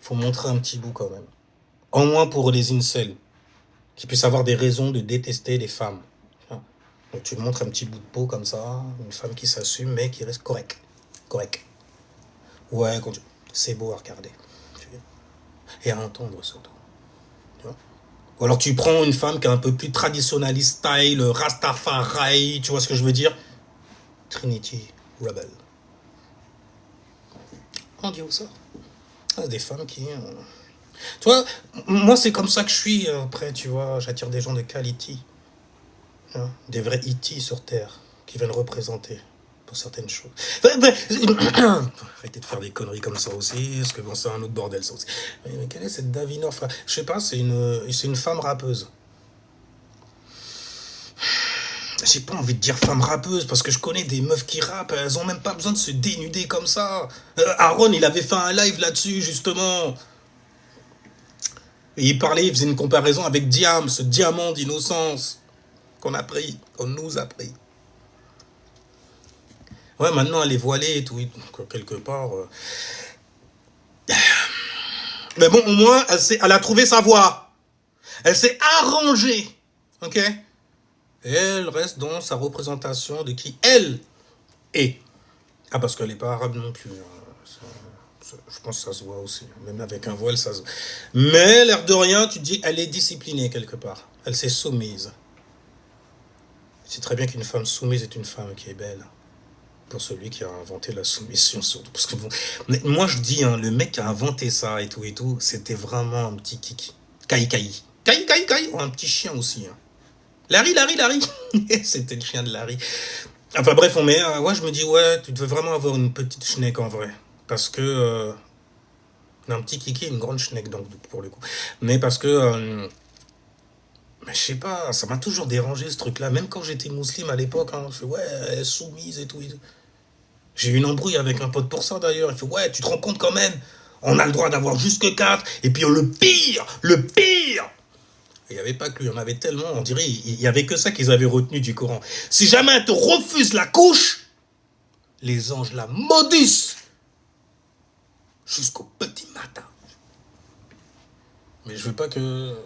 faut montrer un petit bout, quand même. Au moins pour les incels, qui puissent avoir des raisons de détester les femmes. Donc tu montres un petit bout de peau comme ça, une femme qui s'assume, mais qui reste correcte. Correct. Ouais, c'est beau à regarder. Et à entendre surtout. Tu vois. Ou alors tu prends une femme qui est un peu plus traditionnaliste style, Rastafari, tu vois ce que je veux dire? Trinity Rebel. On dit où ça? Ah, des femmes qui... Tu vois, moi c'est comme ça que je suis après, tu vois, j'attire des gens de quality. Hein, des vrais E.T. sur Terre qui viennent représenter pour certaines choses. Arrêtez de faire des conneries comme ça aussi, parce que bon, c'est un autre bordel ça aussi. Mais quelle est cette Davina? Je sais pas, c'est une femme rappeuse. J'ai pas envie de dire femme rappeuse, parce que je connais des meufs qui rappent, elles ont même pas besoin de se dénuder comme ça. Aaron, il avait fait un live là-dessus, justement. Et il parlait, il faisait une comparaison avec Diam, ce diamant d'innocence qu'on a pris, qu'on nous a pris. Ouais, maintenant elle est voilée et tout, donc, quelque part. Mais bon, au moins, elle a trouvé sa voie. Elle s'est arrangée. Ok? Et elle reste dans sa représentation de qui elle est. Ah, parce qu'elle n'est pas arabe non plus. Je pense que ça se voit aussi. Même avec un voile, ça se voit. Mais, l'air de rien, tu te dis, elle est disciplinée quelque part. Elle s'est soumise. C'est très bien qu'une femme soumise est une femme qui est belle. Pour celui qui a inventé la soumission, surtout. Parce que bon, moi, je dis, hein, le mec qui a inventé ça et tout, c'était vraiment un petit kiki. Kai. Oh, un petit chien aussi. Hein. Larry. C'était le chien de Larry. Enfin bref, ouais, je me dis, ouais, tu devais vraiment avoir une petite schneck en vrai. Parce que... un petit kiki, une grande schneck, donc, pour le coup. Mais parce que... mais je sais pas, ça m'a toujours dérangé ce truc-là. Même quand j'étais musulman à l'époque, hein, je fais, ouais, elle est soumise et tout. J'ai eu une embrouille avec un pote pour ça d'ailleurs. Il fait, ouais, tu te rends compte quand même, on a le droit d'avoir jusque 4. Et puis le pire, il n'y avait pas que lui, il y en avait tellement, on dirait, il n'y avait que ça qu'ils avaient retenu du Coran. Si jamais elle te refuse la couche, les anges la maudissent jusqu'au petit matin. Mais je veux pas que...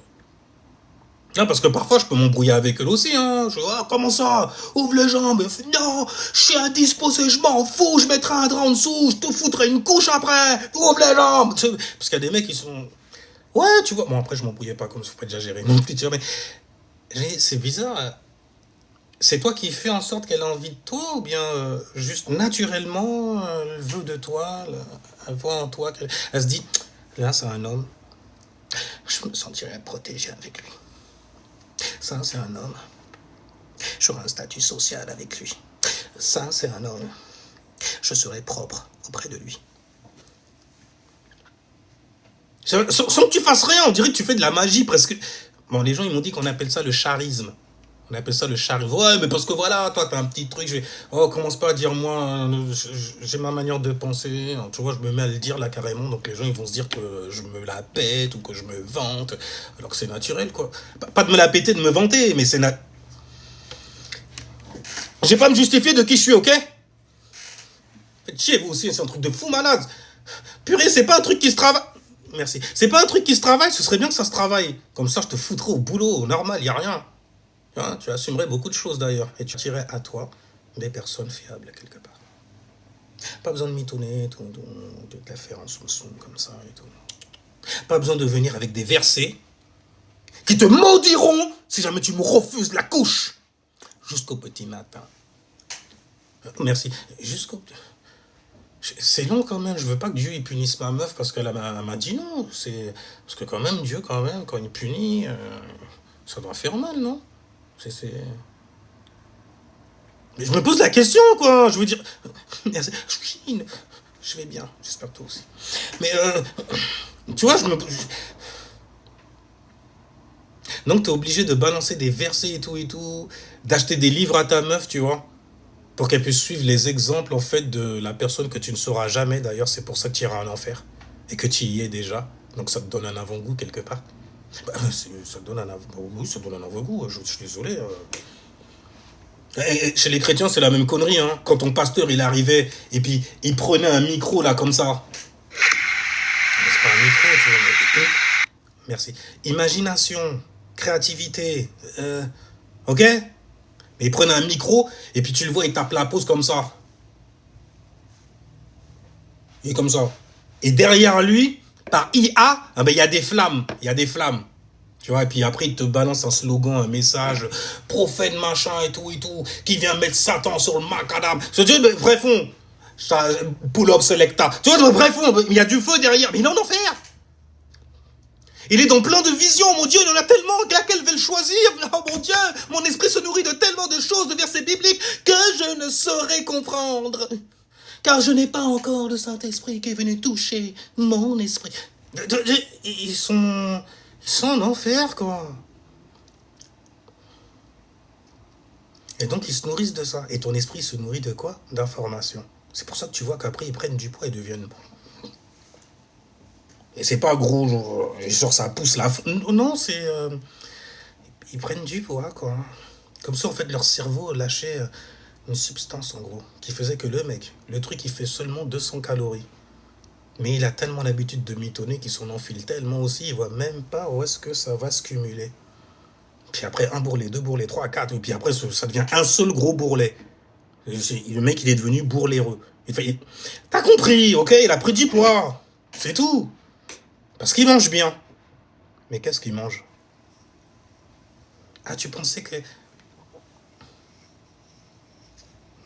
Non, parce que parfois, je peux m'embrouiller avec elle aussi, hein. Je dis, ah, comment ça? Ouvre les jambes. Elle fait, non, je suis indisposé, je m'en fous, je mettrai un drap en dessous, je te foutrai une couche après, ouvre les jambes. Parce qu'il y a des mecs qui sont... Ouais, tu vois. Bon, après, je m'embrouillais pas comme ça, faut pas exagérer non plus, tu vois, mais c'est bizarre. C'est toi qui fais en sorte qu'elle a envie de toi, ou bien juste naturellement, elle veut de toi, elle voit en toi, elle se dit, là, c'est un homme, je me sentirais protégé avec lui. Ça, c'est un homme. J'aurai un statut social avec lui. Ça, c'est un homme. Je serai propre auprès de lui. Sans que tu fasses rien, on dirait que tu fais de la magie presque. Bon, les gens, ils m'ont dit qu'on appelle ça le charisme. On appelle ça le charisme. Ouais, mais parce que voilà, toi, t'as un petit truc. Oh, commence pas à dire, moi, j'ai ma manière de penser. Tu vois, je me mets à le dire là carrément. Donc les gens, ils vont se dire que je me la pète ou que je me vante. Alors que c'est naturel, quoi. Pas de me la péter, de me vanter, mais c'est j'ai pas à me justifier de qui je suis, ok? Faites chier, vous aussi, c'est un truc de fou malade. Purée, c'est pas un truc qui se travaille. Merci. C'est pas un truc qui se travaille, ce serait bien que ça se travaille. Comme ça, je te foutrais au boulot, normal, y a rien. Hein, tu assumerais beaucoup de choses d'ailleurs. Et tu tirerais à toi des personnes fiables, quelque part. Pas besoin de mitonner, de te la faire en soum comme ça et tout. Pas besoin de venir avec des versets qui te maudiront si jamais tu me refuses la couche. Jusqu'au petit matin. Merci. Jusqu'au... C'est long quand même, je veux pas que Dieu il punisse ma meuf parce qu'elle m'a dit non. Parce que quand même, Dieu, quand même, quand il punit, ça doit faire mal, non? Mais je me pose la question, quoi. Je veux dire, je vais bien, j'espère que toi aussi. Mais, tu vois, Donc, tu es obligé de balancer des versets et tout, d'acheter des livres à ta meuf, tu vois, pour qu'elle puisse suivre les exemples, en fait, de la personne que tu ne sauras jamais. D'ailleurs, c'est pour ça que tu iras en enfer. Et que tu y es déjà. Donc, ça te donne un avant-goût quelque part. Bah, ça donne un avant-goût. Oui, ça donne un avant-goût. Je suis désolé. Chez les chrétiens, c'est la même connerie. Hein. Quand ton pasteur, il arrivait, et puis il prenait un micro, là, comme ça. C'est pas un micro, tu vois. Merci. Imagination, créativité. Ok. Mais il prenait un micro, et puis tu le vois, il tape la pause comme ça. Et comme ça. Et derrière lui, par IA, ah ben, il y a des flammes. Il y a des flammes. Tu vois, et puis après, il te balance un slogan, un message, prophète machin et tout, qui vient mettre Satan sur le macadam. Ce Dieu, bref, pull-up selecta. Tu vois, bref, il y a du feu derrière, mais il est en enfer. Il est dans plein de visions, mon Dieu, il y en a tellement, laquelle veut le choisir. Oh mon Dieu, mon esprit se nourrit de tellement de choses, de versets bibliques, que je ne saurais comprendre. Car je n'ai pas encore le Saint-Esprit qui est venu toucher mon esprit. Ils sont en enfer, quoi. Et donc, ils se nourrissent de ça. Et ton esprit se nourrit de quoi? D'informations. C'est pour ça que tu vois qu'après, ils prennent du poids et deviennent bons. Et c'est pas gros, genre ça pousse la... Non, c'est... ils prennent du poids, quoi. Comme ça, en fait, leur cerveau lâchait une substance, en gros, qui faisait que le mec, le truc, il fait seulement 200 calories. Mais il a tellement l'habitude de mitonner qu'il s'en enfile tellement aussi, il voit même pas où est-ce que ça va se cumuler. Puis après, un bourrelet, deux bourrelets, trois, quatre, et puis après, ça devient un seul gros bourrelet. Le mec, il est devenu bourreléreux. T'as compris, ok? Il a pris du poids. C'est tout. Parce qu'il mange bien. Mais qu'est-ce qu'il mange? Ah, tu pensais que...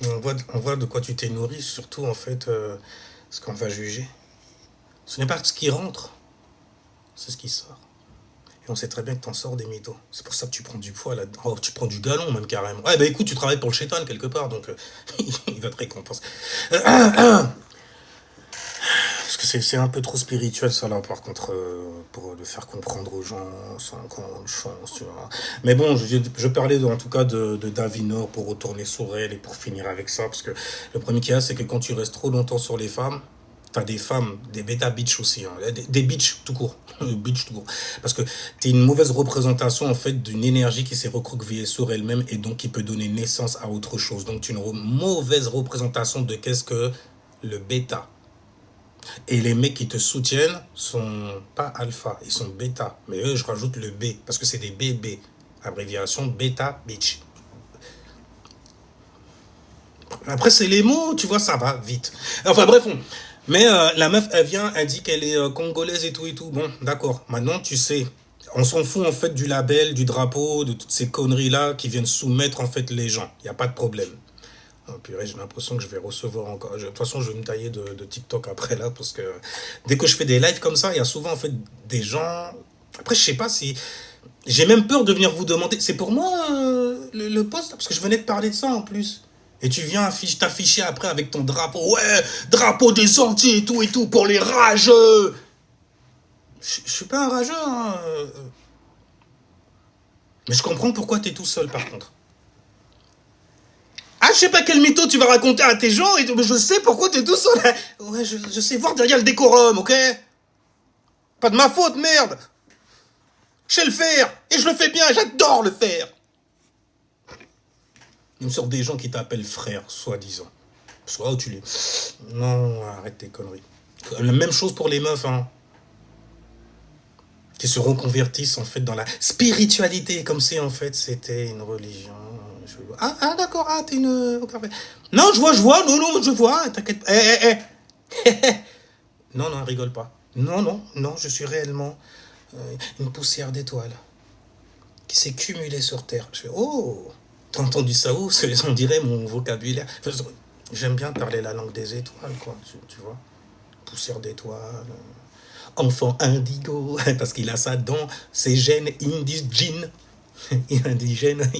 On voit de quoi tu t'es nourri, surtout, en fait, ce qu'on va juger. Ce n'est pas ce qui rentre, c'est ce qui sort. Et on sait très bien que t'en sors des mythos. C'est pour ça que tu prends du poids là-dedans. Oh, tu prends du galon même carrément. Ouais, bah écoute, tu travailles pour le chétan quelque part, donc il va te récompenser. Parce que c'est un peu trop spirituel ça là, par contre, pour le faire comprendre aux gens, sans grande chance, tu vois. Mais bon, je parlais en tout cas de Davinor pour retourner sur elle et pour finir avec ça, parce que le premier qu'il y a, c'est que quand tu restes trop longtemps sur les femmes, t'as des femmes, des bêta bitch aussi, hein, des bitch tout court, bitch tout court. Parce que t'es une mauvaise représentation en fait d'une énergie qui s'est recroquevillée sur elle-même et donc qui peut donner naissance à autre chose. Donc tu es une mauvaise représentation de qu'est-ce que le bêta. Et les mecs qui te soutiennent sont pas alpha, ils sont bêta. Mais eux, je rajoute le B parce que c'est des bébés. Abréviation bêta bitch. Après, c'est les mots, tu vois, ça va vite. Enfin bref, mais la meuf, elle vient, elle dit qu'elle est congolaise et tout. Bon, d'accord. Maintenant, tu sais, on s'en fout en fait du label, du drapeau, de toutes ces conneries-là qui viennent soumettre en fait les gens. Il n'y a pas de problème. Oh, purée, j'ai l'impression que je vais recevoir encore... De toute façon, je vais me tailler de TikTok après là, parce que dès que je fais des lives comme ça, il y a souvent en fait des gens... Après, je sais pas si... J'ai même peur de venir vous demander... C'est pour moi le post, parce que je venais de parler de ça en plus. Et tu viens t'afficher après avec ton drapeau. Ouais, drapeau des Antilles et tout, pour les rageux. Je suis pas un rageux, hein. Mais je comprends pourquoi t'es tout seul, par contre. Ah, je sais pas quel mytho tu vas raconter à tes gens, et je sais pourquoi t'es tout seul. Ouais, je sais voir derrière le décorum, ok? Pas de ma faute, merde. Je sais le faire, et je le fais bien, j'adore le faire. Une sorte des gens qui t'appellent frère, soi-disant. Soit tu les... Non, arrête tes conneries. La même chose pour les meufs, hein. Qui se reconvertissent, en fait, dans la spiritualité, comme si, en fait, c'était une religion. Ah, d'accord, t'es une... Non, je vois, non, je vois, t'inquiète pas. Non, rigole pas. Non, je suis réellement une poussière d'étoiles qui s'est cumulée sur Terre. Je fais, oh, t'as entendu ça où? On dirait mon vocabulaire. J'aime bien parler la langue des étoiles, quoi, tu vois. Poussière d'étoiles, enfant indigo, parce qu'il a ça dans ses gènes indigènes. Indigènes,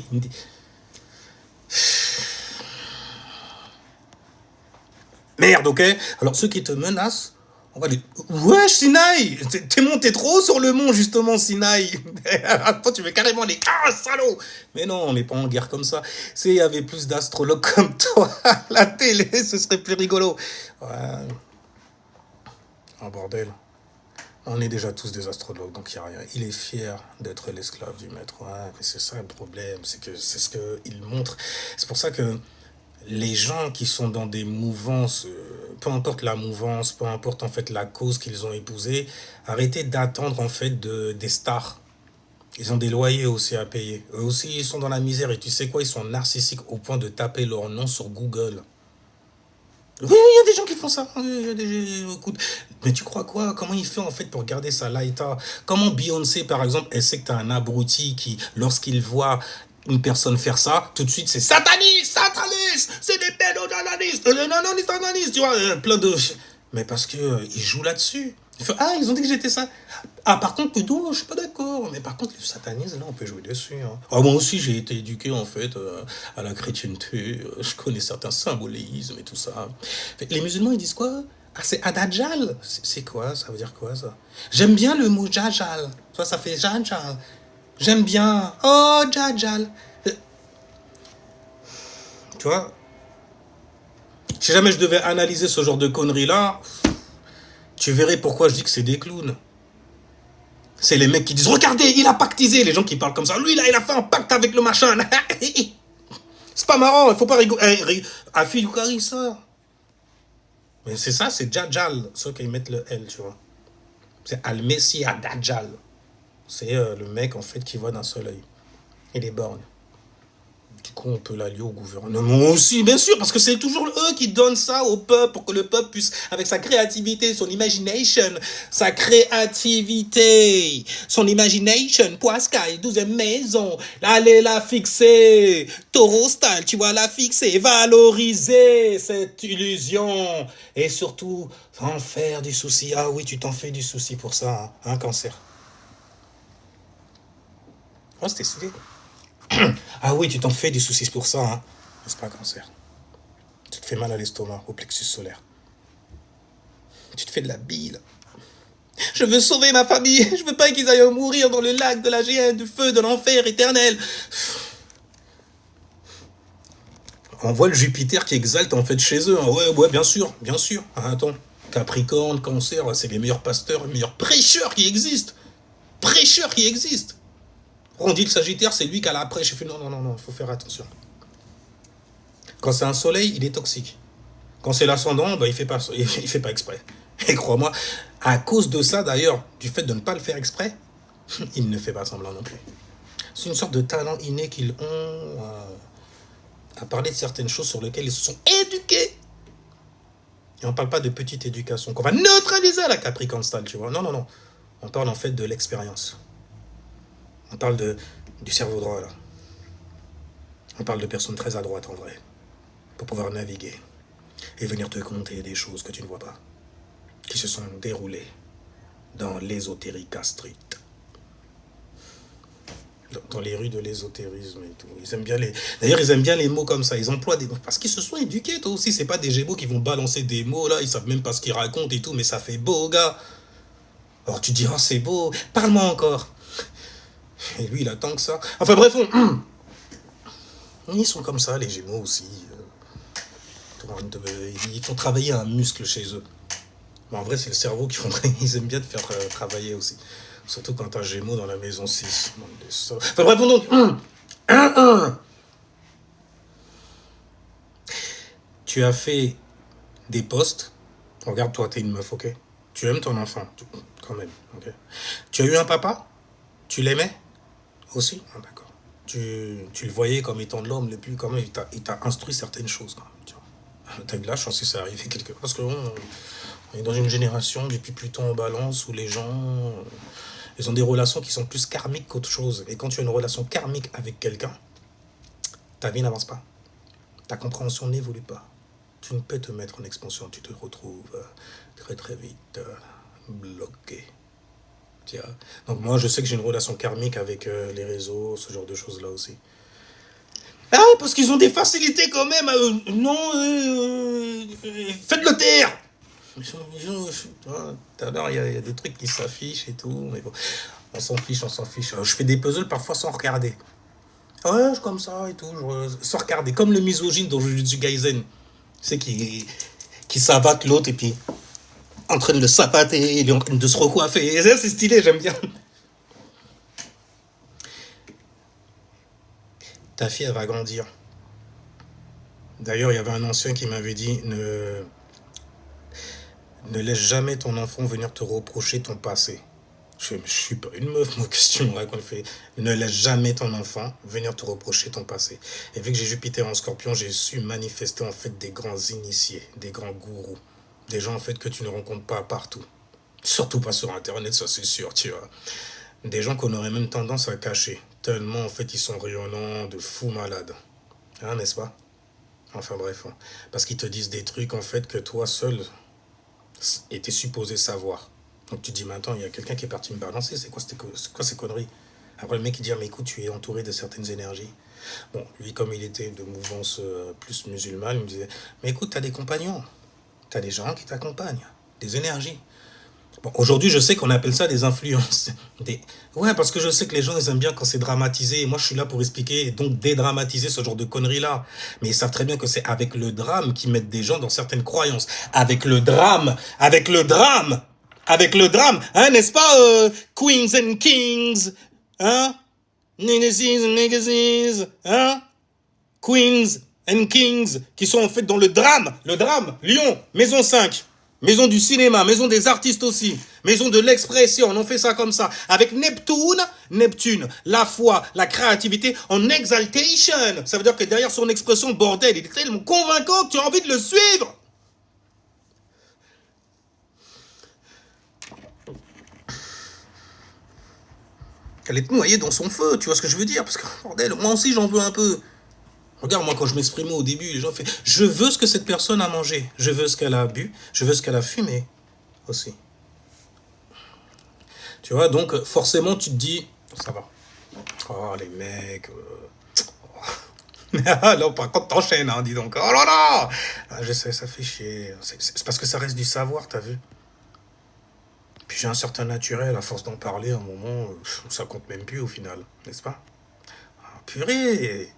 Merde, ok? Alors, ceux qui te menacent, On va les... Ouais, Sinaï! T'es monté trop haut sur le mont, justement, Sinaï. Toi, tu veux carrément les... Ah, salaud! Mais non, on n'est pas en guerre comme ça. Il y avait plus d'astrologues comme toi à la télé, ce serait plus rigolo. Ouais, un bordel. On est déjà tous des astrologues, donc il n'y a rien. Il est fier d'être l'esclave du maître. Ouais, mais c'est ça le problème, c'est que c'est ce qu'il montre. C'est pour ça que les gens qui sont dans des mouvances, peu importe la mouvance, peu importe en fait la cause qu'ils ont épousée, arrêtez d'attendre en fait des stars. Ils ont des loyers aussi à payer. Eux aussi, ils sont dans la misère. Et tu sais quoi, ils sont narcissiques au point de taper leur nom sur Google. Oui, il y a des gens qui font ça. Il y a écoute, mais tu crois quoi? Comment il fait en fait pour garder sa laïta? Comment Beyoncé, par exemple, elle sait que t'as un abruti qui, lorsqu'il voit une personne faire ça, tout de suite c'est sataniste, sataniste, c'est des pédonananistes, nananistes, tu vois, plein de... Mais parce que ils jouent là-dessus. Il fait, ah, ils ont dit que j'étais ça. Ah, par contre, plutôt, je suis pas d'accord. Mais par contre, le satanisme, là, on peut jouer dessus. Hein. Ah, moi aussi, j'ai été éduqué, en fait, à la chrétienté. Je connais certains symbolismes et tout ça. Les musulmans, ils disent quoi? Ah, c'est Adajal. C'est quoi? Ça veut dire quoi, ça? J'aime bien le mot Jajal. Ça fait Jajal. J'aime bien. Oh, Jajal. Tu vois? Si jamais je devais analyser ce genre de conneries-là, tu verrais pourquoi je dis que c'est des clowns. C'est les mecs qui disent, regardez, il a pactisé. Les gens qui parlent comme ça. Lui, là, il a fait un pacte avec le machin. C'est pas marrant, il faut pas rigoler. Afi Yukari, ça. Mais c'est ça, c'est Dajjal. Ceux qui mettent le L, tu vois. C'est Al-Messi à Dajjal. C'est le mec, en fait, qui voit d'un seul œil. Et les bornes. Du coup, on peut l'allier au gouvernement aussi, bien sûr, parce que c'est toujours eux qui donnent ça au peuple pour que le peuple puisse, avec sa créativité, son imagination, son imagination, Poiscaille, 12e maison, allez la fixer, Taureau style, tu vois, la fixer, valoriser cette illusion, et surtout, en faire du souci. Ah oui, tu t'en fais du souci pour ça, hein, cancer. Oh, c'était stylé. Ah oui, tu t'en fais du souci pour ça, hein. C'est pas un cancer. Tu te fais mal à l'estomac, au plexus solaire. Tu te fais de la bile. Je veux sauver ma famille. Je veux pas qu'ils aillent mourir dans le lac de la géhenne, du feu, de l'enfer éternel. On voit le Jupiter qui exalte en fait chez eux. Hein. Ouais, bien sûr, bien sûr. Ah, attends, Capricorne, Cancer, c'est les meilleurs pasteurs, les meilleurs prêcheurs qui existent. Prêcheurs qui existent. On dit que Sagittaire, c'est lui qui a la prêche. Je fais non, il faut faire attention. Quand c'est un soleil, il est toxique. Quand c'est l'ascendant, il fait pas exprès. Et crois-moi, à cause de ça d'ailleurs, du fait de ne pas le faire exprès, il ne fait pas semblant non plus. C'est une sorte de talent inné qu'ils ont à parler de certaines choses sur lesquelles ils se sont éduqués. Et on ne parle pas de petite éducation qu'on va neutraliser à la Capricorn style, tu vois. Non. On parle en fait de l'expérience. On parle du cerveau droit, là. On parle de personnes très adroites, en vrai, pour pouvoir naviguer et venir te conter des choses que tu ne vois pas, qui se sont déroulées dans l'ésotérisme street. Dans les rues de l'ésotérisme et tout. D'ailleurs, ils aiment bien les mots comme ça. Ils emploient des mots. Parce qu'ils se sont éduqués, toi aussi. C'est pas des gémeaux qui vont balancer des mots, là. Ils savent même pas ce qu'ils racontent et tout. Mais ça fait beau, gars. Alors tu dis, oh, c'est beau. Parle-moi encore. Et lui, il attend que ça. Enfin, bref, ils sont comme ça, les gémeaux aussi. Ils font travailler un muscle chez eux. Mais en vrai, c'est le cerveau ils aiment bien te faire travailler aussi. Surtout quand t'as Gémeaux dans la maison 6. Enfin bref, donc... Tu as fait des postes. Regarde, toi, t'es une meuf, ok? Tu aimes ton enfant, quand même, ok? Tu as eu un papa? Tu l'aimais? Aussi? Ah, d'accord. Tu le voyais comme étant l'homme le plus... Quand même, il t'a instruit certaines choses, quand même, tu vois. T'as de la chance si ça arrivé quelque part. Parce que... on est dans une génération, depuis Pluton en balance, où les gens... ils ont des relations qui sont plus karmiques qu'autre chose. Et quand tu as une relation karmique avec quelqu'un, ta vie n'avance pas. Ta compréhension n'évolue pas. Tu ne peux te mettre en expansion. Tu te retrouves très très vite bloqué. Tiens. Donc moi, je sais que j'ai une relation karmique avec les réseaux, ce genre de choses-là aussi. Ah, parce qu'ils ont des facilités quand même. Non, faites-le taire. Tout à l'heure, il y a des trucs qui s'affichent et tout, mais bon, on s'en fiche, on s'en fiche. Je fais des puzzles parfois sans regarder. Ouais, je comme ça et tout, sans regarder. Comme le misogyne dans Jujutsu Kaisen. Tu sais, qui savate l'autre et puis en train de le sapater, il est en train de se recoiffer. Et ça, c'est stylé, j'aime bien. Ta fille, elle va grandir. D'ailleurs, il y avait un ancien qui m'avait dit ne laisse jamais ton enfant venir te reprocher ton passé. Je suis pas une meuf, moi, qu'est-ce que tu me racontes? Ne laisse jamais ton enfant venir te reprocher ton passé. Et vu que j'ai Jupiter en Scorpion, j'ai su manifester en fait des grands initiés, des grands gourous. Des gens en fait que tu ne rencontres pas partout. Surtout pas sur Internet, ça c'est sûr, tu vois. Des gens qu'on aurait même tendance à cacher. Tellement en fait ils sont rayonnants, de fous malades. Hein, n'est-ce pas? Enfin bref. Parce qu'ils te disent des trucs en fait que toi seul était supposé savoir. Donc tu dis, mais attends, il y a quelqu'un qui est parti me balancer, c'est quoi ces conneries? Après le mec il dit, ah, mais écoute, tu es entouré de certaines énergies. Bon, lui comme il était de mouvance plus musulmane, il me disait, mais écoute, t'as des compagnons, t'as des gens qui t'accompagnent, des énergies. Bon, aujourd'hui, je sais qu'on appelle ça des influences. Ouais, parce que je sais que les gens, ils aiment bien quand c'est dramatisé. Et moi, je suis là pour expliquer et donc dédramatiser ce genre de conneries-là. Mais ils savent très bien que c'est avec le drame qu'ils mettent des gens dans certaines croyances. Avec le drame, hein, n'est-ce pas, Queens and Kings, hein, niggas, hein, Queens and Kings, qui sont en fait dans le drame, Lyon, Maison 5. Maison du cinéma, maison des artistes aussi, maison de l'expression, on fait ça comme ça. Avec Neptune, la foi, la créativité en exaltation. Ça veut dire que derrière son expression, bordel, il est tellement convaincant que tu as envie de le suivre. Elle est noyée dans son feu, tu vois ce que je veux dire? Parce que, bordel, moi aussi j'en veux un peu. Regarde, moi, quand je m'exprimais au début, les gens font, je veux ce que cette personne a mangé. Je veux ce qu'elle a bu. Je veux ce qu'elle a fumé aussi. Tu vois, donc, forcément, tu te dis, ça va. Oh, les mecs. Non, par contre, t'enchaînes, hein, dis donc. Oh là là. Ah, je sais, ça fait chier. C'est parce que ça reste du savoir, t'as vu? Puis j'ai un certain naturel, à force d'en parler, à un moment, ça compte même plus au final, n'est-ce pas? Ah, purée.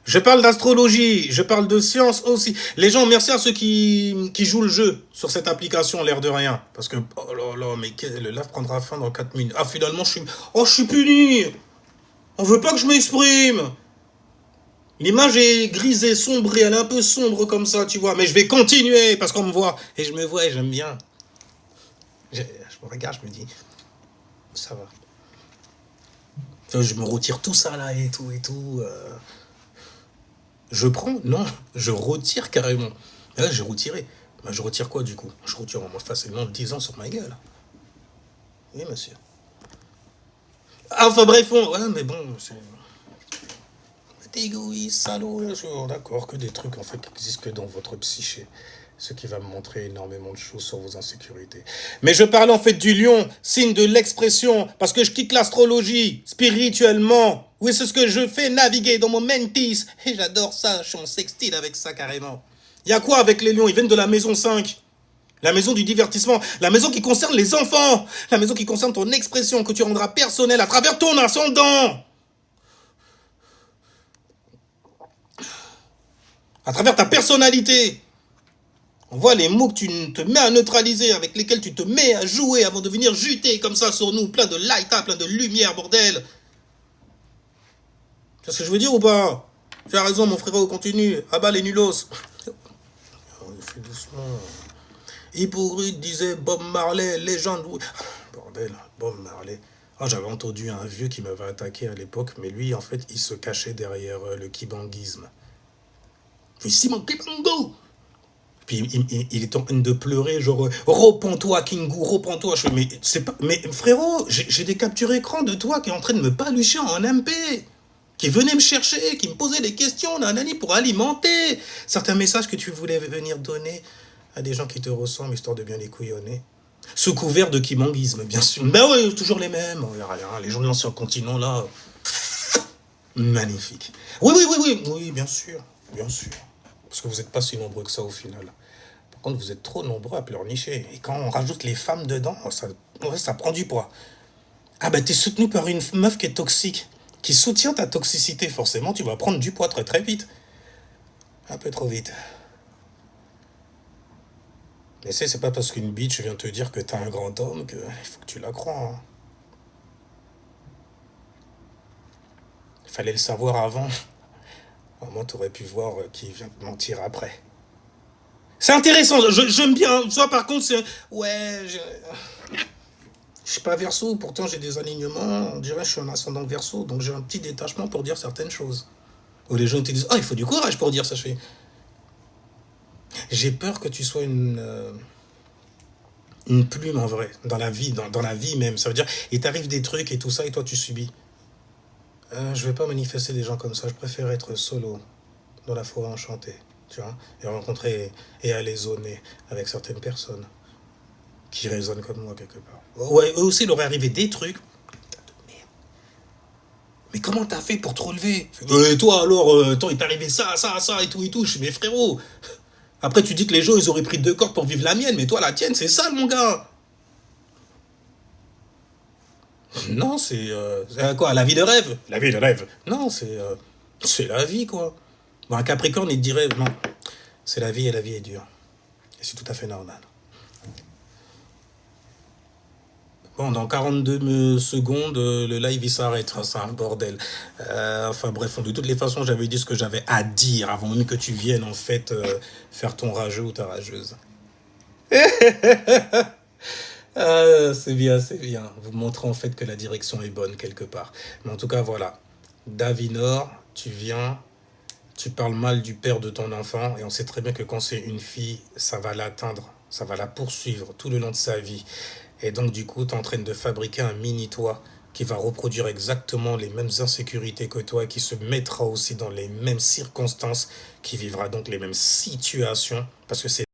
Je parle d'astrologie, je parle de science aussi. Les gens, merci à ceux qui jouent le jeu sur cette application, l'air de rien. Parce que, oh là là, mais le live prendra fin dans 4 minutes. Ah, finalement, je suis puni. On veut pas que je m'exprime. L'image est grisée, sombrée, elle est un peu sombre comme ça, tu vois. Mais je vais continuer parce qu'on me voit. Et je me vois et j'aime bien. Je me regarde, je me dis, ça va. Je me retire tout ça là et tout. Je prends? Non, je retire carrément. Là, j'ai retiré. Ben, je retire quoi du coup? Je retire facilement 10 ans sur ma gueule. Oui, monsieur. Ah, enfin bref, ouais, mais bon, c'est... T'es égoïste, salaud, d'accord, que des trucs en fait qui existent que dans votre psyché. Ce qui va me montrer énormément de choses sur vos insécurités. Mais je parle en fait du lion, signe de l'expression, parce que je quitte l'astrologie, spirituellement. Oui, c'est ce que je fais, naviguer dans mon mentis. Et j'adore ça, je suis en sextile avec ça carrément. Il y a quoi avec les lions? Ils viennent de la maison 5. La maison du divertissement, la maison qui concerne les enfants, la maison qui concerne ton expression que tu rendras personnelle à travers ton ascendant. À travers ta personnalité. On voit les mots que tu te mets à neutraliser, avec lesquels tu te mets à jouer avant de venir juter comme ça sur nous, plein de light-up, plein de lumière, bordel. Tu vois ce que je veux dire ou pas? Tu as raison, mon frérot, continue. Ah bah les nulos. Fais doucement. Hypocrite, disait Bob Marley, légende. Bordel, Bob Marley. Ah, j'avais entendu un vieux qui m'avait attaqué à l'époque, mais lui, en fait, il se cachait derrière le kibanguisme. Ici, mon kibango. Puis il est en train de pleurer, genre, repends-toi, Kingu, repends-toi. Je fais, mais frérot, j'ai des captures écran de toi qui est en train de me palucher en MP, qui venait me chercher, qui me posait des questions, nanani, pour alimenter certains messages que tu voulais venir donner à des gens qui te ressemblent, histoire de bien les couillonner. Sous couvert de kimanguisme, bien sûr. Ben oui, toujours les mêmes. Les gens de l'ancien continent, là. Magnifique. Oui, bien sûr. Parce que vous n'êtes pas si nombreux que ça au final. Par contre, vous êtes trop nombreux à pleurnicher. Et quand on rajoute les femmes dedans, ouais, ça prend du poids. Ah bah t'es soutenu par une meuf qui est toxique, qui soutient ta toxicité, forcément tu vas prendre du poids très très vite. Un peu trop vite. Mais c'est pas parce qu'une bitch vient te dire que t'es un grand homme qu'il faut que tu la crois. Hein. Il fallait le savoir avant. Au moins t'aurais pu voir qui vient te mentir après. C'est intéressant, j'aime bien. Soit par contre, c'est... Ouais, je suis pas verso, pourtant j'ai des alignements. On dirait que je suis un ascendant verso, donc j'ai un petit détachement pour dire certaines choses. Où les gens te disent, oh, il faut du courage pour dire ça. Je fais, j'ai peur que tu sois une plume en vrai, dans la vie, dans la vie même. Ça veut dire, il t'arrive des trucs et tout ça, et toi tu subis. Je vais pas manifester des gens comme ça, je préfère être solo, dans la forêt enchantée, tu vois, et rencontrer et aller zoner avec certaines personnes qui résonnent comme moi quelque part. Ouais, eux aussi, il leur est arrivé des trucs. Mais comment t'as fait pour te relever? Et toi alors, toi, il t'est arrivé ça, ça, ça, et tout, et tout. Je suis, mes frérots. Après, tu dis que les gens, ils auraient pris 2 cordes pour vivre la mienne, mais toi, la tienne, c'est sale, mon gars. Non, c'est quoi, la vie de rêve? La vie de rêve. Non, c'est la vie, quoi. Bon, un Capricorne, il te dirait, non, c'est la vie et la vie est dure. Et c'est tout à fait normal. Bon, dans 42 secondes, le live il s'arrête, hein, c'est un bordel. Enfin bref, de toutes les façons, j'avais dit ce que j'avais à dire avant même que tu viennes en fait faire ton rageux ou ta rageuse. C'est bien, c'est bien. Vous montrez en fait que la direction est bonne quelque part. Mais en tout cas, voilà. Davinor, tu viens, tu parles mal du père de ton enfant, et on sait très bien que quand c'est une fille, ça va l'atteindre, ça va la poursuivre tout le long de sa vie. Et donc, du coup, tu es en train de fabriquer un mini-toi qui va reproduire exactement les mêmes insécurités que toi, qui se mettra aussi dans les mêmes circonstances, qui vivra donc les mêmes situations, parce que c'est